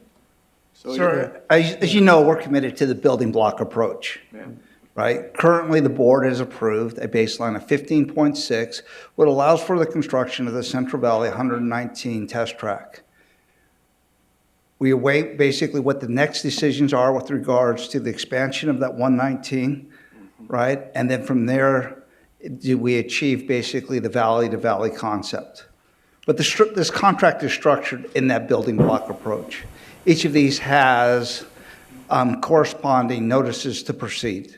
Sir, as you know, we're committed to the building block approach. Yeah. Right? Currently, the board has approved a baseline of 15.6, what allows for the construction of the Central Valley 119 test track. We await basically what the next decisions are with regards to the expansion of that 119, right? And then from there, do we achieve basically the valley-to-valley concept? But this contract is structured in that building block approach. Each of these has corresponding notices to proceed.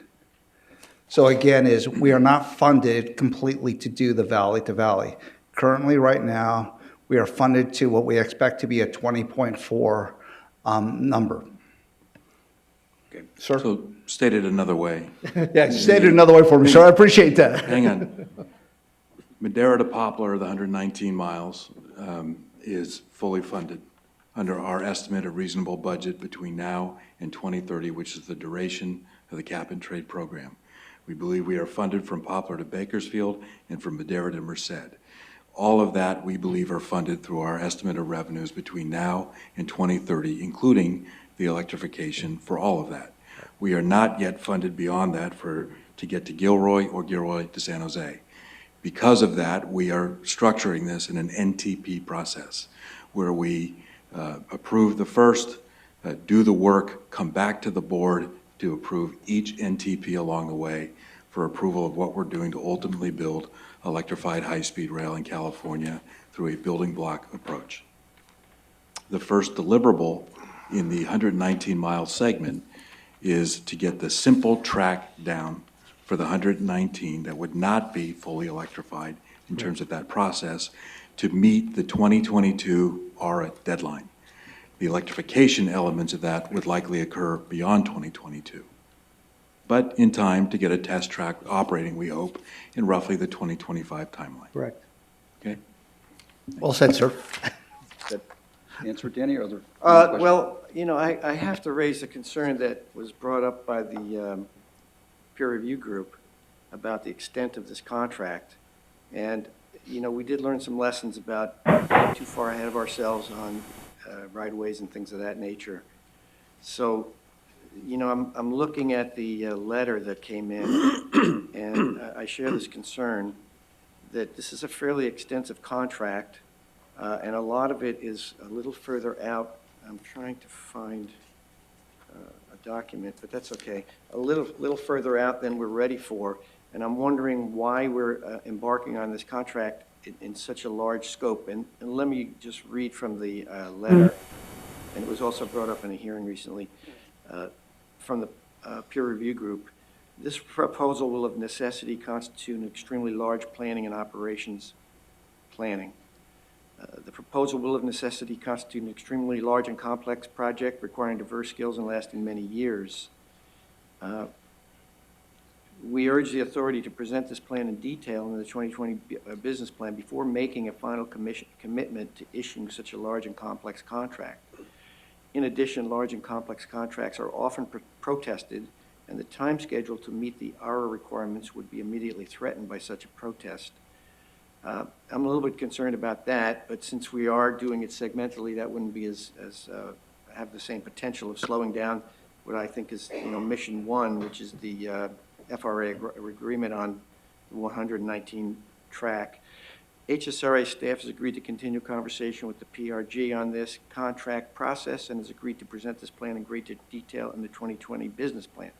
So again, we are not funded completely to do the valley-to-valley. Currently, right now, we are funded to what we expect to be a 20.4 number. Okay, sir. So stated another way. Yeah, stated another way for me, sir. I appreciate that. Hang on. Madera to Poplar, the 119 miles, is fully funded under our estimate of reasonable budget between now and 2030, which is the duration of the cap and trade program. We believe we are funded from Poplar to Bakersfield and from Madera to Merced. All of that, we believe, are funded through our estimate of revenues between now and 2030, including the electrification for all of that. We are not yet funded beyond that to get to Gilroy or Gilroy to San Jose. Because of that, we are structuring this in an NTP process where we approve the first, do the work, come back to the board to approve each NTP along the way for approval of what we're doing to ultimately build electrified high-speed rail in California through a building block approach. The first deliverable in the 119-mile segment is to get the simple track down for the 119 that would not be fully electrified in terms of that process to meet the 2022 ARA deadline. The electrification elements of that would likely occur beyond 2022, but in time to get a test track operating, we hope, in roughly the 2025 timeline. Correct. Okay? Well said, sir. That answer, Danny, or other? Well, I have to raise a concern that was brought up by the peer review group about the extent of this contract. And, we did learn some lessons about getting too far ahead of ourselves on right-of-ways and things of that nature. So, I'm looking at the letter that came in, and I share this concern that this is a fairly extensive contract, and a lot of it is a little further out. I'm trying to find a document, but that's okay. A little further out than we're ready for, and I'm wondering why we're embarking on this contract in such a large scope. And let me just read from the letter, and it was also brought up in a hearing recently from the peer review group. This proposal will of necessity constitute an extremely large planning and operations planning. The proposal will of necessity constitute an extremely large and complex project requiring diverse skills and lasting many years. We urge the authority to present this plan in detail in the 2020 business plan before making a final commitment to issuing such a large and complex contract. In addition, large and complex contracts are often protested, and the time schedule to meet the ARA requirements would be immediately threatened by such a protest. I'm a little bit concerned about that, but since we are doing it segmentally, that wouldn't be have the same potential of slowing down what I think is, mission one, which is the FRA agreement on the 119 track. HSRA staff has agreed to continue conversation with the PRG on this contract process and has agreed to present this plan in greater detail in the 2020 business plan.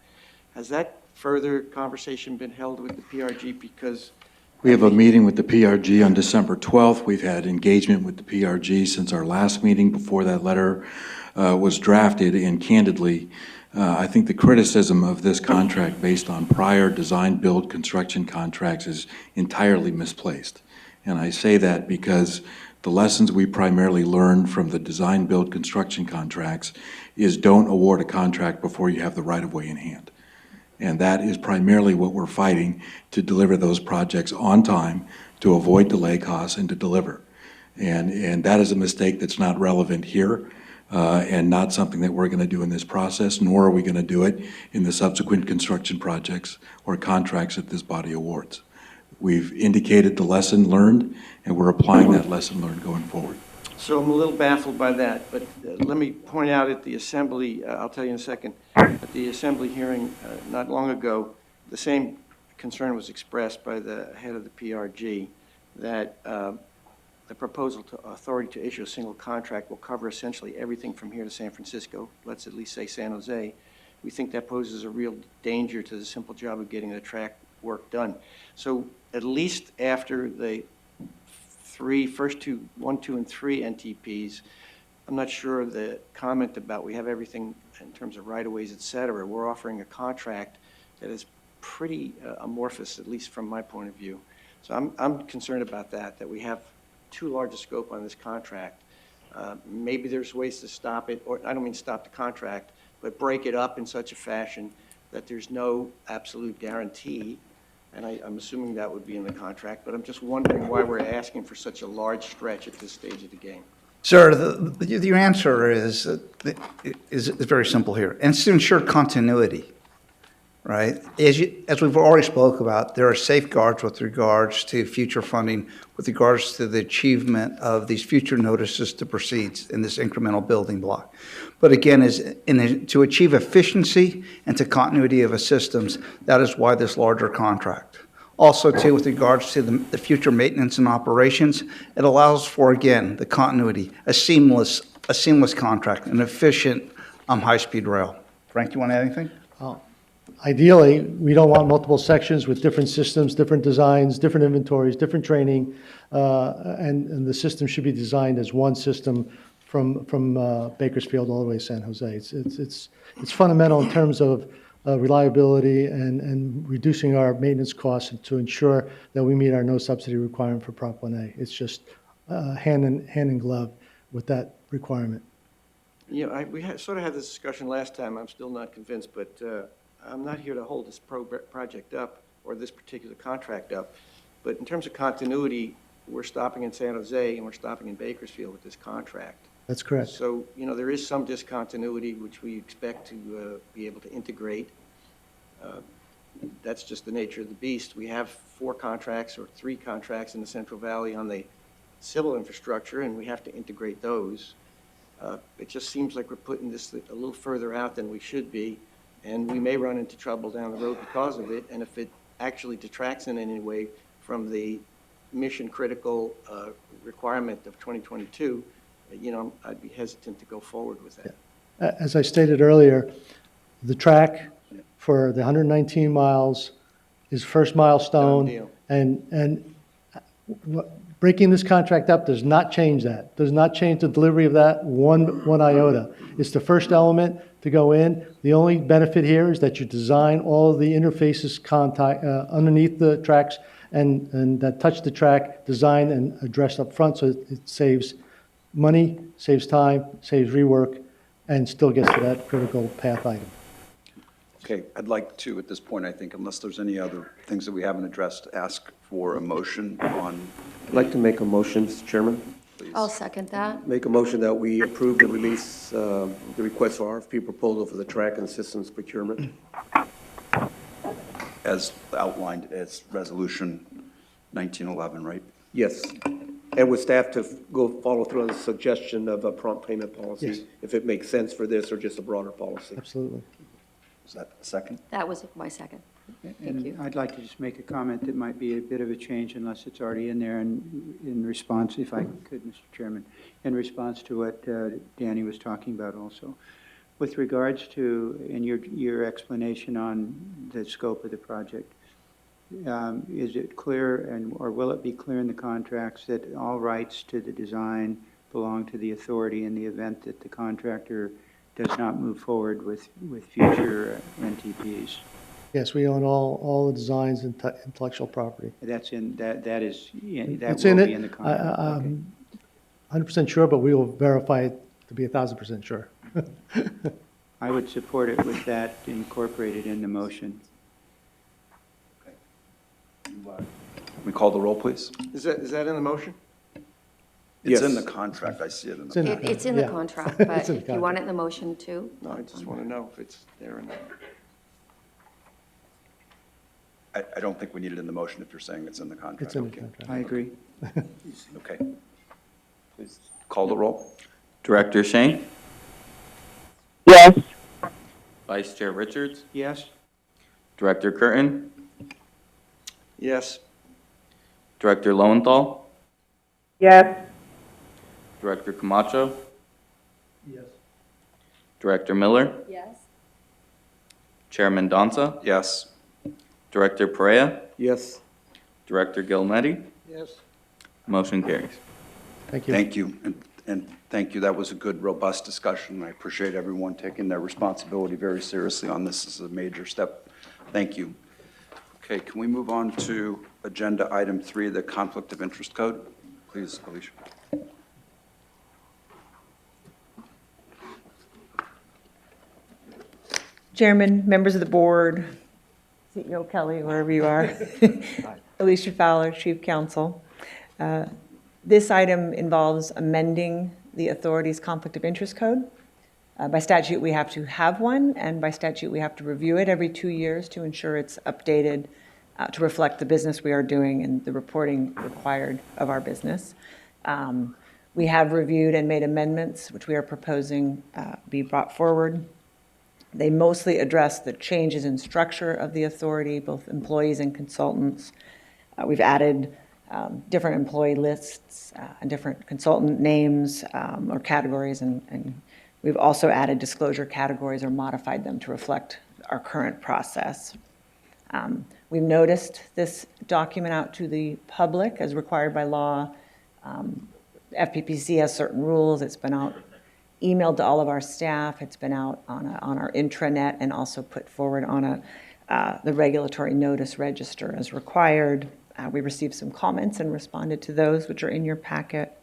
Has that further conversation been held with the PRG? Because we have a meeting with the PRG on December 12th. We've had engagement with the PRG since our last meeting before that letter was drafted, and candidly, I think the criticism of this contract based on prior design, build, construction contracts is entirely misplaced. And I say that because the lessons we primarily learned from the design, build, construction contracts is don't award a contract before you have the right-of-way in hand. And that is primarily what we're fighting, to deliver those projects on time, to avoid delay costs, and to deliver. And that is a mistake that's not relevant here, and not something that we're going to do in this process, nor are we going to do it in the subsequent construction projects or contracts that this body awards. We've indicated the lesson learned, and we're applying that lesson learned going forward. So I'm a little baffled by that, but let me point out at the Assembly, I'll tell you in a second, at the Assembly hearing not long ago, the same concern was expressed by the head of the PRG that the proposal to authority to issue a single contract will cover essentially everything from here to San Francisco, let's at least say San Jose. We think that poses a real danger to the simple job of getting the track work done. So at least after the first two, 1, 2, and 3 NTPs, I'm not sure the comment about we have everything in terms of right-of-ways, et cetera. We're offering a contract that is pretty amorphous, at least from my point of view. So I'm concerned about that we have too large a scope on this contract. Maybe there's ways to stop it, or I don't mean stop the contract, but break it up in such a fashion that there's no absolute guarantee. And I'm assuming that would be in the contract, but I'm just wondering why we're asking for such a large stretch at this stage of the game. Sir, the answer is very simple here, and it's to ensure continuity, right? As we've already spoke about, there are safeguards with regards to future funding, with regards to the achievement of these future notices to proceed in this incremental building block. But again, to achieve efficiency and to continuity of a systems, that is why this larger contract. Also, too, with regards to the future maintenance and operations, it allows for, again, the continuity, a seamless contract, an efficient high-speed rail. Frank, you want to add anything? Ideally, we don't want multiple sections with different systems, different designs, different inventories, different training, and the system should be designed as one system from Bakersfield all the way to San Jose. It's fundamental in terms of reliability and reducing our maintenance costs to ensure that we meet our no subsidy requirement for Prop 1A. It's just hand in glove with that requirement. Yeah, we sort of had this discussion last time. I'm still not convinced, but I'm not here to hold this project up or this particular contract up. But in terms of continuity, we're stopping in San Jose and we're stopping in Bakersfield with this contract. That's correct. So, there is some discontinuity which we expect to be able to integrate. That's just the nature of the beast. We have 4 contracts or 3 contracts in the Central Valley on the civil infrastructure, and we have to integrate those. It just seems like we're putting this a little further out than we should be, and we may run into trouble down the road because of it. And if it actually detracts in any way from the mission-critical requirement of 2022, I'd be hesitant to go forward with that. Yeah. As I stated earlier, the track for the 119 miles is first milestone, and breaking this contract up does not change that, does not change the delivery of that one iota. It's the first element to go in. The only benefit here is that you design all of the interfaces underneath the tracks and that touch the track, designed and addressed up front, so it saves money, saves time, saves rework, and still gets to that critical path item. Okay, I'd like to, at this point, I think, unless there's any other things that we haven't addressed, ask for a motion on. I'd like to make a motion, Mr. Chairman. I'll second that. Make a motion that we approve the release, the request for RFP proposal for the track and systems procurement. As outlined as resolution 1911, right? Yes. And with staff to go follow through on the suggestion of a prompt payment policy, Yes. if it makes sense for this or just a broader policy. Absolutely. Is that a second? That was my second. Thank you. And I'd like to just make a comment that might be a bit of a change unless it's already in there, and in response, if I could, Mr. Chairman, in response to what Danny was talking about also. With regards to, in your explanation on the scope of the project, is it clear, or will it be clear in the contracts that all rights to the design belong to the authority in the event that the contractor does not move forward with future NTPs? Yes, we own all the designs and intellectual property. That's in, that is, that It's will in be it. in the contract. I'm 100% sure, but we will verify it to be 1,000% sure. I would support it with that incorporated in the motion. We call the roll, please? Is that in the motion? It's Yes. in the contract, I see it in the. It's in the Yeah. contract, It's but in the if you want it in the motion too. No, I just want to know if it's there or not. I don't think we need it in the motion if you're saying it's in the contract. It's in the Okay. contract. I agree. Okay. Please call the roll. Director Shane, Yes. Vice Chair Richards, Yes? Director Curtin, Yes. Director Lowenthal, Yes. Director Camacho, Yes. Director Miller, Yes. Chairman Danza, Yes. Director Perea, Yes. Director Gilmetti. Yes. Motion carries. Thank you. Thank you, and thank you. That was a good, robust discussion. I appreciate everyone taking their responsibility very seriously on this. This is a major step. Thank you. Okay, can we move on to agenda item 3, the conflict of interest code? Please, Alicia. Chairman, members of the board, CEO Kelly, wherever you are, Alicia Fowler, Chief Counsel. This item involves amending the authority's conflict of interest code. By statute, we have to have one, and by statute, we have to review it every 2 years to ensure it's updated to reflect the business we are doing and the reporting required of our business. We have reviewed and made amendments, which we are proposing be brought forward. They mostly address the changes in structure of the authority, both employees and consultants. We've added different employee lists and different consultant names or categories, and we've also added disclosure categories or modified them to reflect our current process. We've noticed this document out to the public as required by law. FPPC has certain rules. It's been out, emailed to all of our staff. It's been out on our intranet and also put forward on the regulatory notice register as required. We received some comments and responded to those, which are in your packet.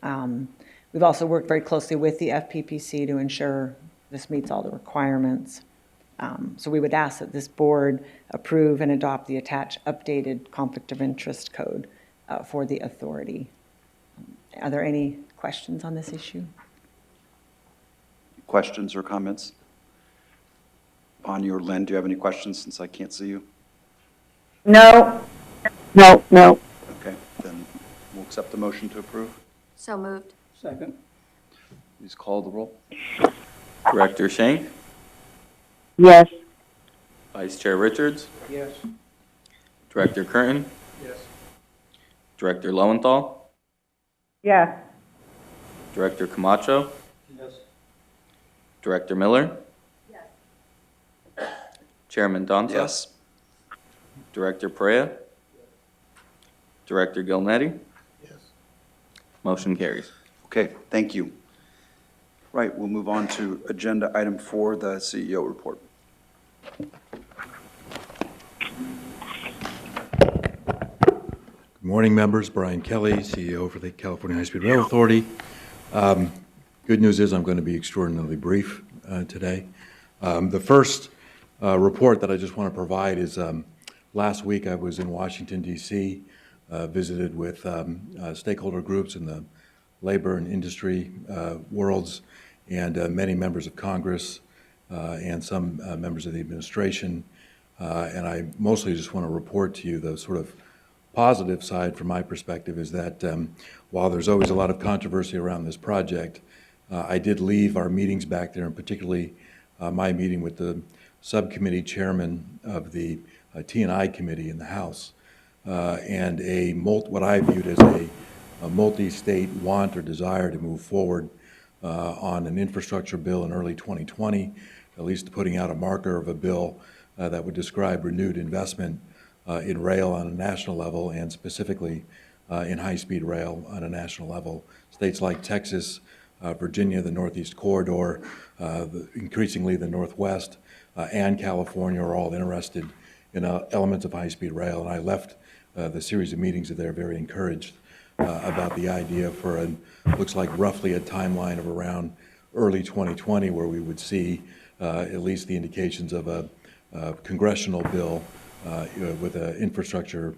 We've also worked very closely with the FPPC to ensure this meets all the requirements. So we would ask that this board approve and adopt the attached updated conflict of interest code for the authority. Are there any questions on this issue? Questions or comments? Bonnie or Lynn, do you have any questions since I can't see you? No. No. Okay, then we'll accept the motion to approve. So moved. Second? Please call the roll. Director Shane, Yes. Vice Chair Richards, Yes. Director Curtin, Yes. Director Lowenthal, Yes. Director Camacho, Yes. Director Miller, Chairman Danza, Yes. Director Perea, Director Gilnetti? Yes. Motion carries. Okay, thank you. Right, we'll move on to agenda item 4, the CEO report. Good morning, members. Brian Kelly, CEO for the California High-Speed Rail Authority. Good news is I'm going to be extraordinarily brief today. The first report that I just want to provide is last week I was in Washington, D.C., visited with stakeholder groups in the labor and industry worlds and many members of Congress and some members of the administration. And I mostly just want to report to you the sort of positive side from my perspective is that while there's always a lot of controversy around this project, I did leave our meetings back there, and particularly my meeting with the subcommittee chairman of the T&I committee in the House, and what I viewed as a multi-state want or desire to move forward on an infrastructure bill in early 2020, at least putting out a marker of a bill that would describe renewed investment in rail on a national level, and specifically in high-speed rail on a national level. States like Texas, Virginia, the Northeast Corridor, increasingly the Northwest, and California are all interested in elements of high-speed rail. And I left the series of meetings there very encouraged about the idea for looks like roughly a timeline of around early 2020 where we would see at least the indications of a congressional bill with an infrastructure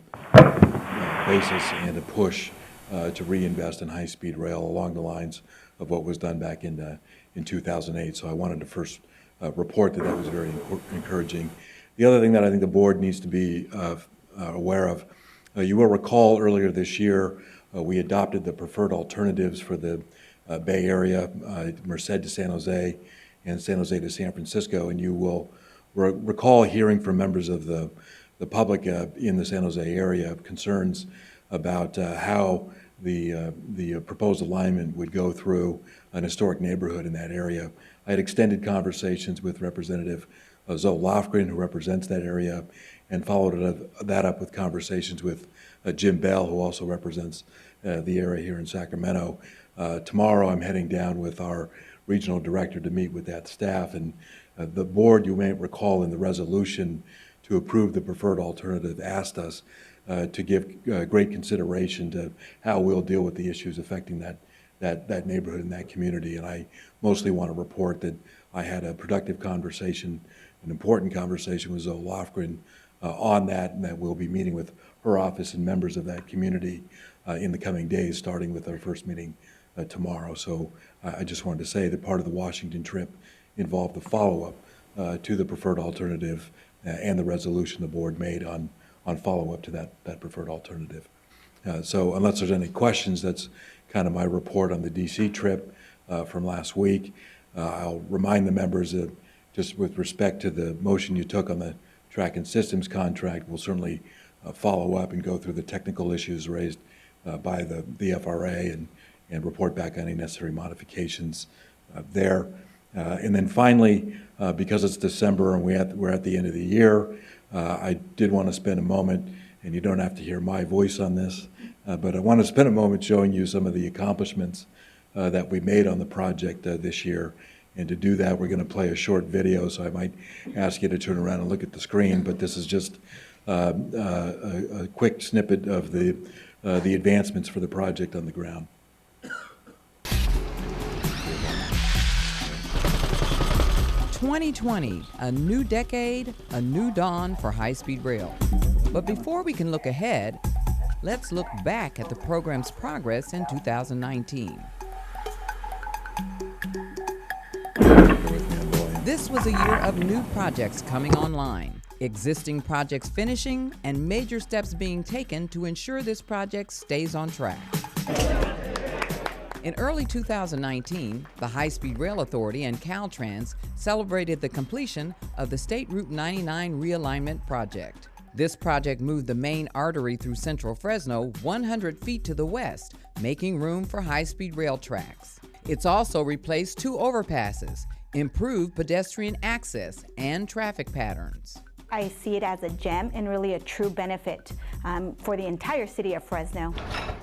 basis and a push to reinvest in high-speed rail along the lines of what was done back in 2008. So I wanted to first report that was very encouraging. The other thing that I think the board needs to be aware of, you will recall earlier this year we adopted the preferred alternatives for the Bay Area, Merced to San Jose and San Jose to San Francisco, and you will recall hearing from members of the public in the San Jose area concerns about how the proposed alignment would go through an historic neighborhood in that area. I had extended conversations with Representative Zoe Lofgren, who represents that area, and followed that up with conversations with Jim Bell, who also represents the area here in Sacramento. Tomorrow I'm heading down with our regional director to meet with that staff, and the board, you may recall in the resolution to approve the preferred alternative, asked us to give great consideration to how we'll deal with the issues affecting that neighborhood and that community. And I mostly want to report that I had a productive conversation, an important conversation with Zoe Lofgren on that, and that we'll be meeting with her office and members of that community in the coming days, starting with our first meeting tomorrow. So I just wanted to say that part of the Washington trip involved the follow-up to the preferred alternative and the resolution the board made on follow-up to that preferred alternative. So unless there's any questions, that's kind of my report on the DC trip from last week. I'll remind the members that just with respect to the motion you took on the track and systems contract, we'll certainly follow up and go through the technical issues raised by the FRA and report back on any necessary modifications there. And then finally, because it's December and we're at the end of the year, I did want to spend a moment, and you don't have to hear my voice on this, but I want to spend a moment showing you some of the accomplishments that we made on the project this year. And to do that, we're going to play a short video, so I might ask you to turn around and look at the screen, but this is just a quick snippet of the advancements for the project on the ground. 2020, a new decade, a new dawn for high-speed rail. But before we can look ahead, let's look back at the program's progress in 2019. This was a year of new projects coming online, existing projects finishing, and major steps being taken to ensure this project stays on track. In early 2019, the High-Speed Rail Authority and Caltrans celebrated the completion of the State Route 99 realignment project. This project moved the main artery through central Fresno 100 feet to the west, making room for high-speed rail tracks. It's also replaced 2 overpasses, improved pedestrian access and traffic patterns. I see it as a gem and really a true benefit for the entire city of Fresno.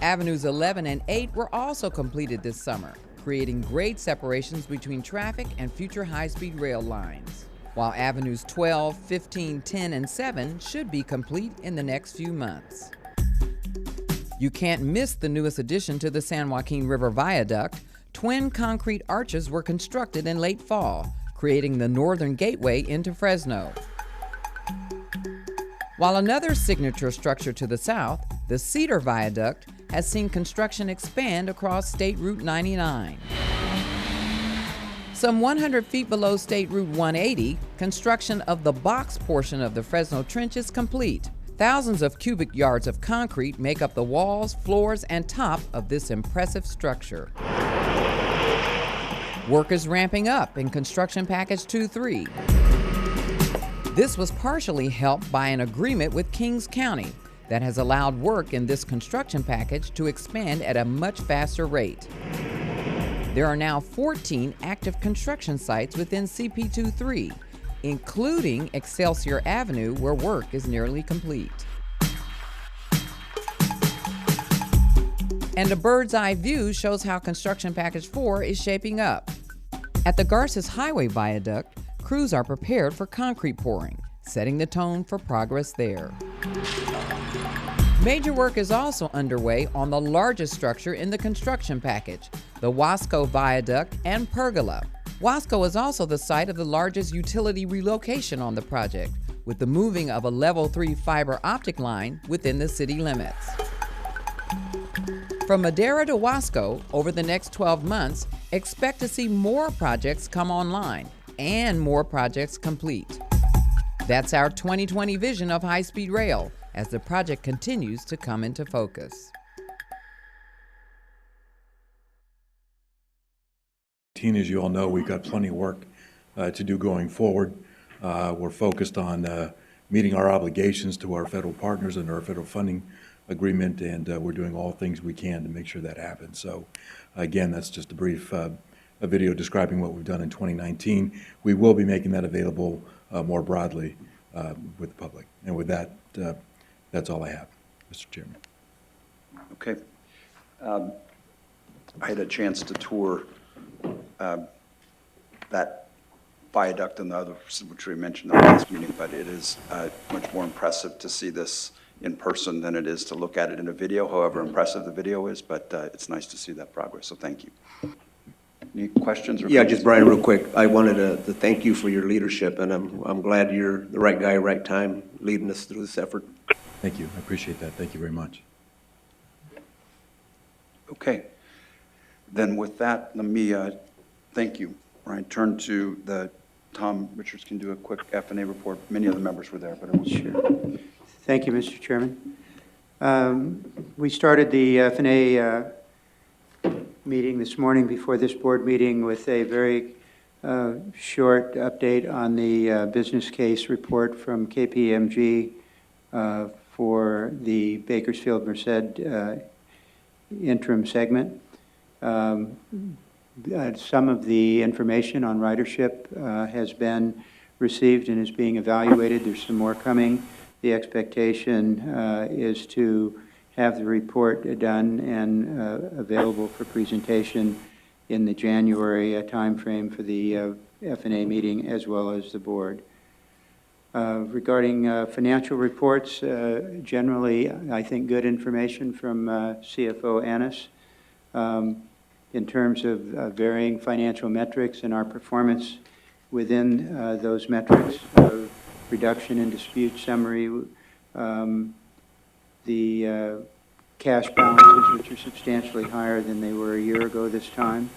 Avenues 11 and 8 were also completed this summer, creating grade separations between traffic and future high-speed rail lines. While Avenues 12, 15, 10, and 7 should be complete in the next few months. You can't miss the newest addition to the San Joaquin River Viaduct. Twin concrete arches were constructed in late fall, creating the northern gateway into Fresno. While another signature structure to the south, the Cedar Viaduct, has seen construction expand across State Route 99. Some 100 feet below State Route 180, construction of the box portion of the Fresno Trench is complete. Thousands of cubic yards of concrete make up the walls, floors, and top of this impressive structure. Work is ramping up in Construction Package 2-3. This was partially helped by an agreement with Kings County that has allowed work in this construction package to expand at a much faster rate. There are now 14 active construction sites within CP23, including Excelsior Avenue, where work is nearly complete. And a bird's eye view shows how Construction Package 4 is shaping up. At the Garces Highway Viaduct, crews are prepared for concrete pouring, setting the tone for progress there. Major work is also underway on the largest structure in the construction package, the Wasco Viaduct and Pergola. Wasco is also the site of the largest utility relocation on the project, with the moving of a level 3 fiber optic line within the city limits. From Madera to Wasco, over the next 12 months, expect to see more projects come online and more projects complete. That's our 2020 vision of high-speed rail as the project continues to come into focus. As you all know, we've got plenty of work to do going forward. We're focused on meeting our obligations to our federal partners under our federal funding agreement, and we're doing all things we can to make sure that happens. So again, that's just a brief a video describing what we've done in 2019. We will be making that available more broadly with the public. And with that, that's all I have, Mr. Chairman. Okay. I had a chance to tour that viaduct and the others, which we mentioned in the last meeting, but it is much more impressive to see this in person than it is to look at it in a video, however impressive the video is, but it's nice to see that progress, so thank you. Any questions? Or yeah, just Brian, real quick. I wanted to thank you for your leadership, and I'm glad you're the right guy, right time, leading us through this effort. Thank you. I appreciate that. Thank you very much. Okay. Then with that, let me thank you. Brian, turn to the Tom Richards can do a quick F&A report. Many of the members were there, but it was sure. Thank you, Mr. Chairman. We started the F&A meeting this morning before this board meeting with a very short update on the business case report from KPMG for the Bakersfield-Merced interim segment. Some of the information on ridership has been received and is being evaluated. There's some more coming. The expectation is to have the report done and available for presentation in the January timeframe for the F&A meeting as well as the board. Regarding financial reports, generally I think good information from CFO Annis in terms of varying financial metrics and our performance within those metrics, reduction in dispute summary, the cash balances, which are substantially higher than they were a year ago this time.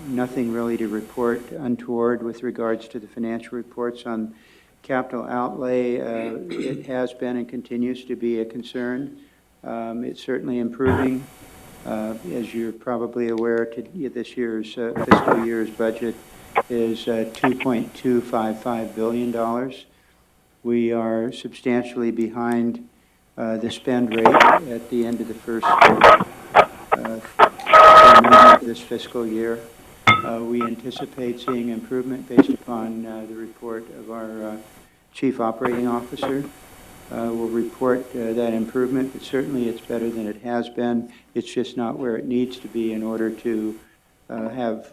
Nothing really to report untoward with regards to the financial reports on capital outlay. It has been and continues to be a concern. It's certainly improving. As you're probably aware, this year's fiscal year's budget is $2.255 billion. We are substantially behind the spend rate at the end of the first quarter of this fiscal year. We anticipate seeing improvement based upon the report of our Chief Operating Officer will report that improvement, but certainly it's better than it has been. It's just not where it needs to be in order to have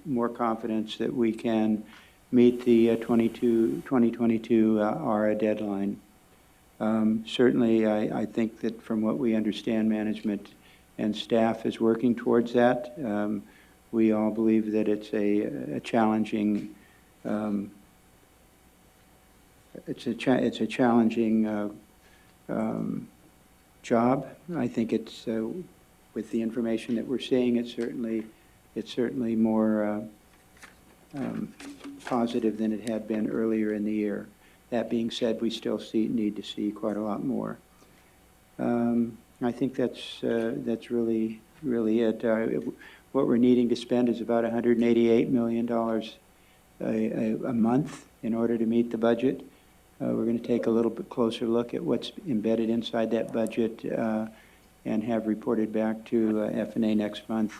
more confidence that we can meet the 2022 ARA deadline. Certainly, I think that from what we understand, management and staff is working towards that. We all believe that it's a challenging it's a challenging job. I think it's with the information that we're seeing, it's certainly more positive than it had been earlier in the year. That being said, we still need to see quite a lot more. I think that's really it. What we're needing to spend is about $188 million a month in order to meet the budget. We're going to take a little bit closer look at what's embedded inside that budget and have reported back to F&A next month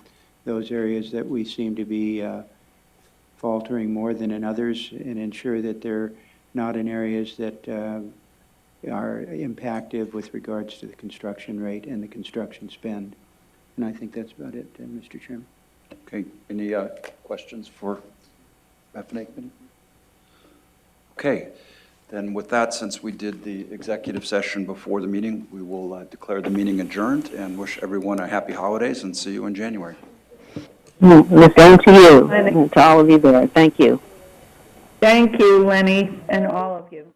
those areas that we seem to be faltering more than in others, and ensure that they're not in areas that are impactive with regards to the construction rate and the construction spend. And I think that's about it, Mr. Chairman. Okay, any questions for F&A committee? Okay, then with that, since we did the executive session before the meeting, we will declare the meeting adjourned and wish everyone a happy holidays and see you in January. The same to you and to all of you there. Thank you. Thank you, Lenny, and all of you.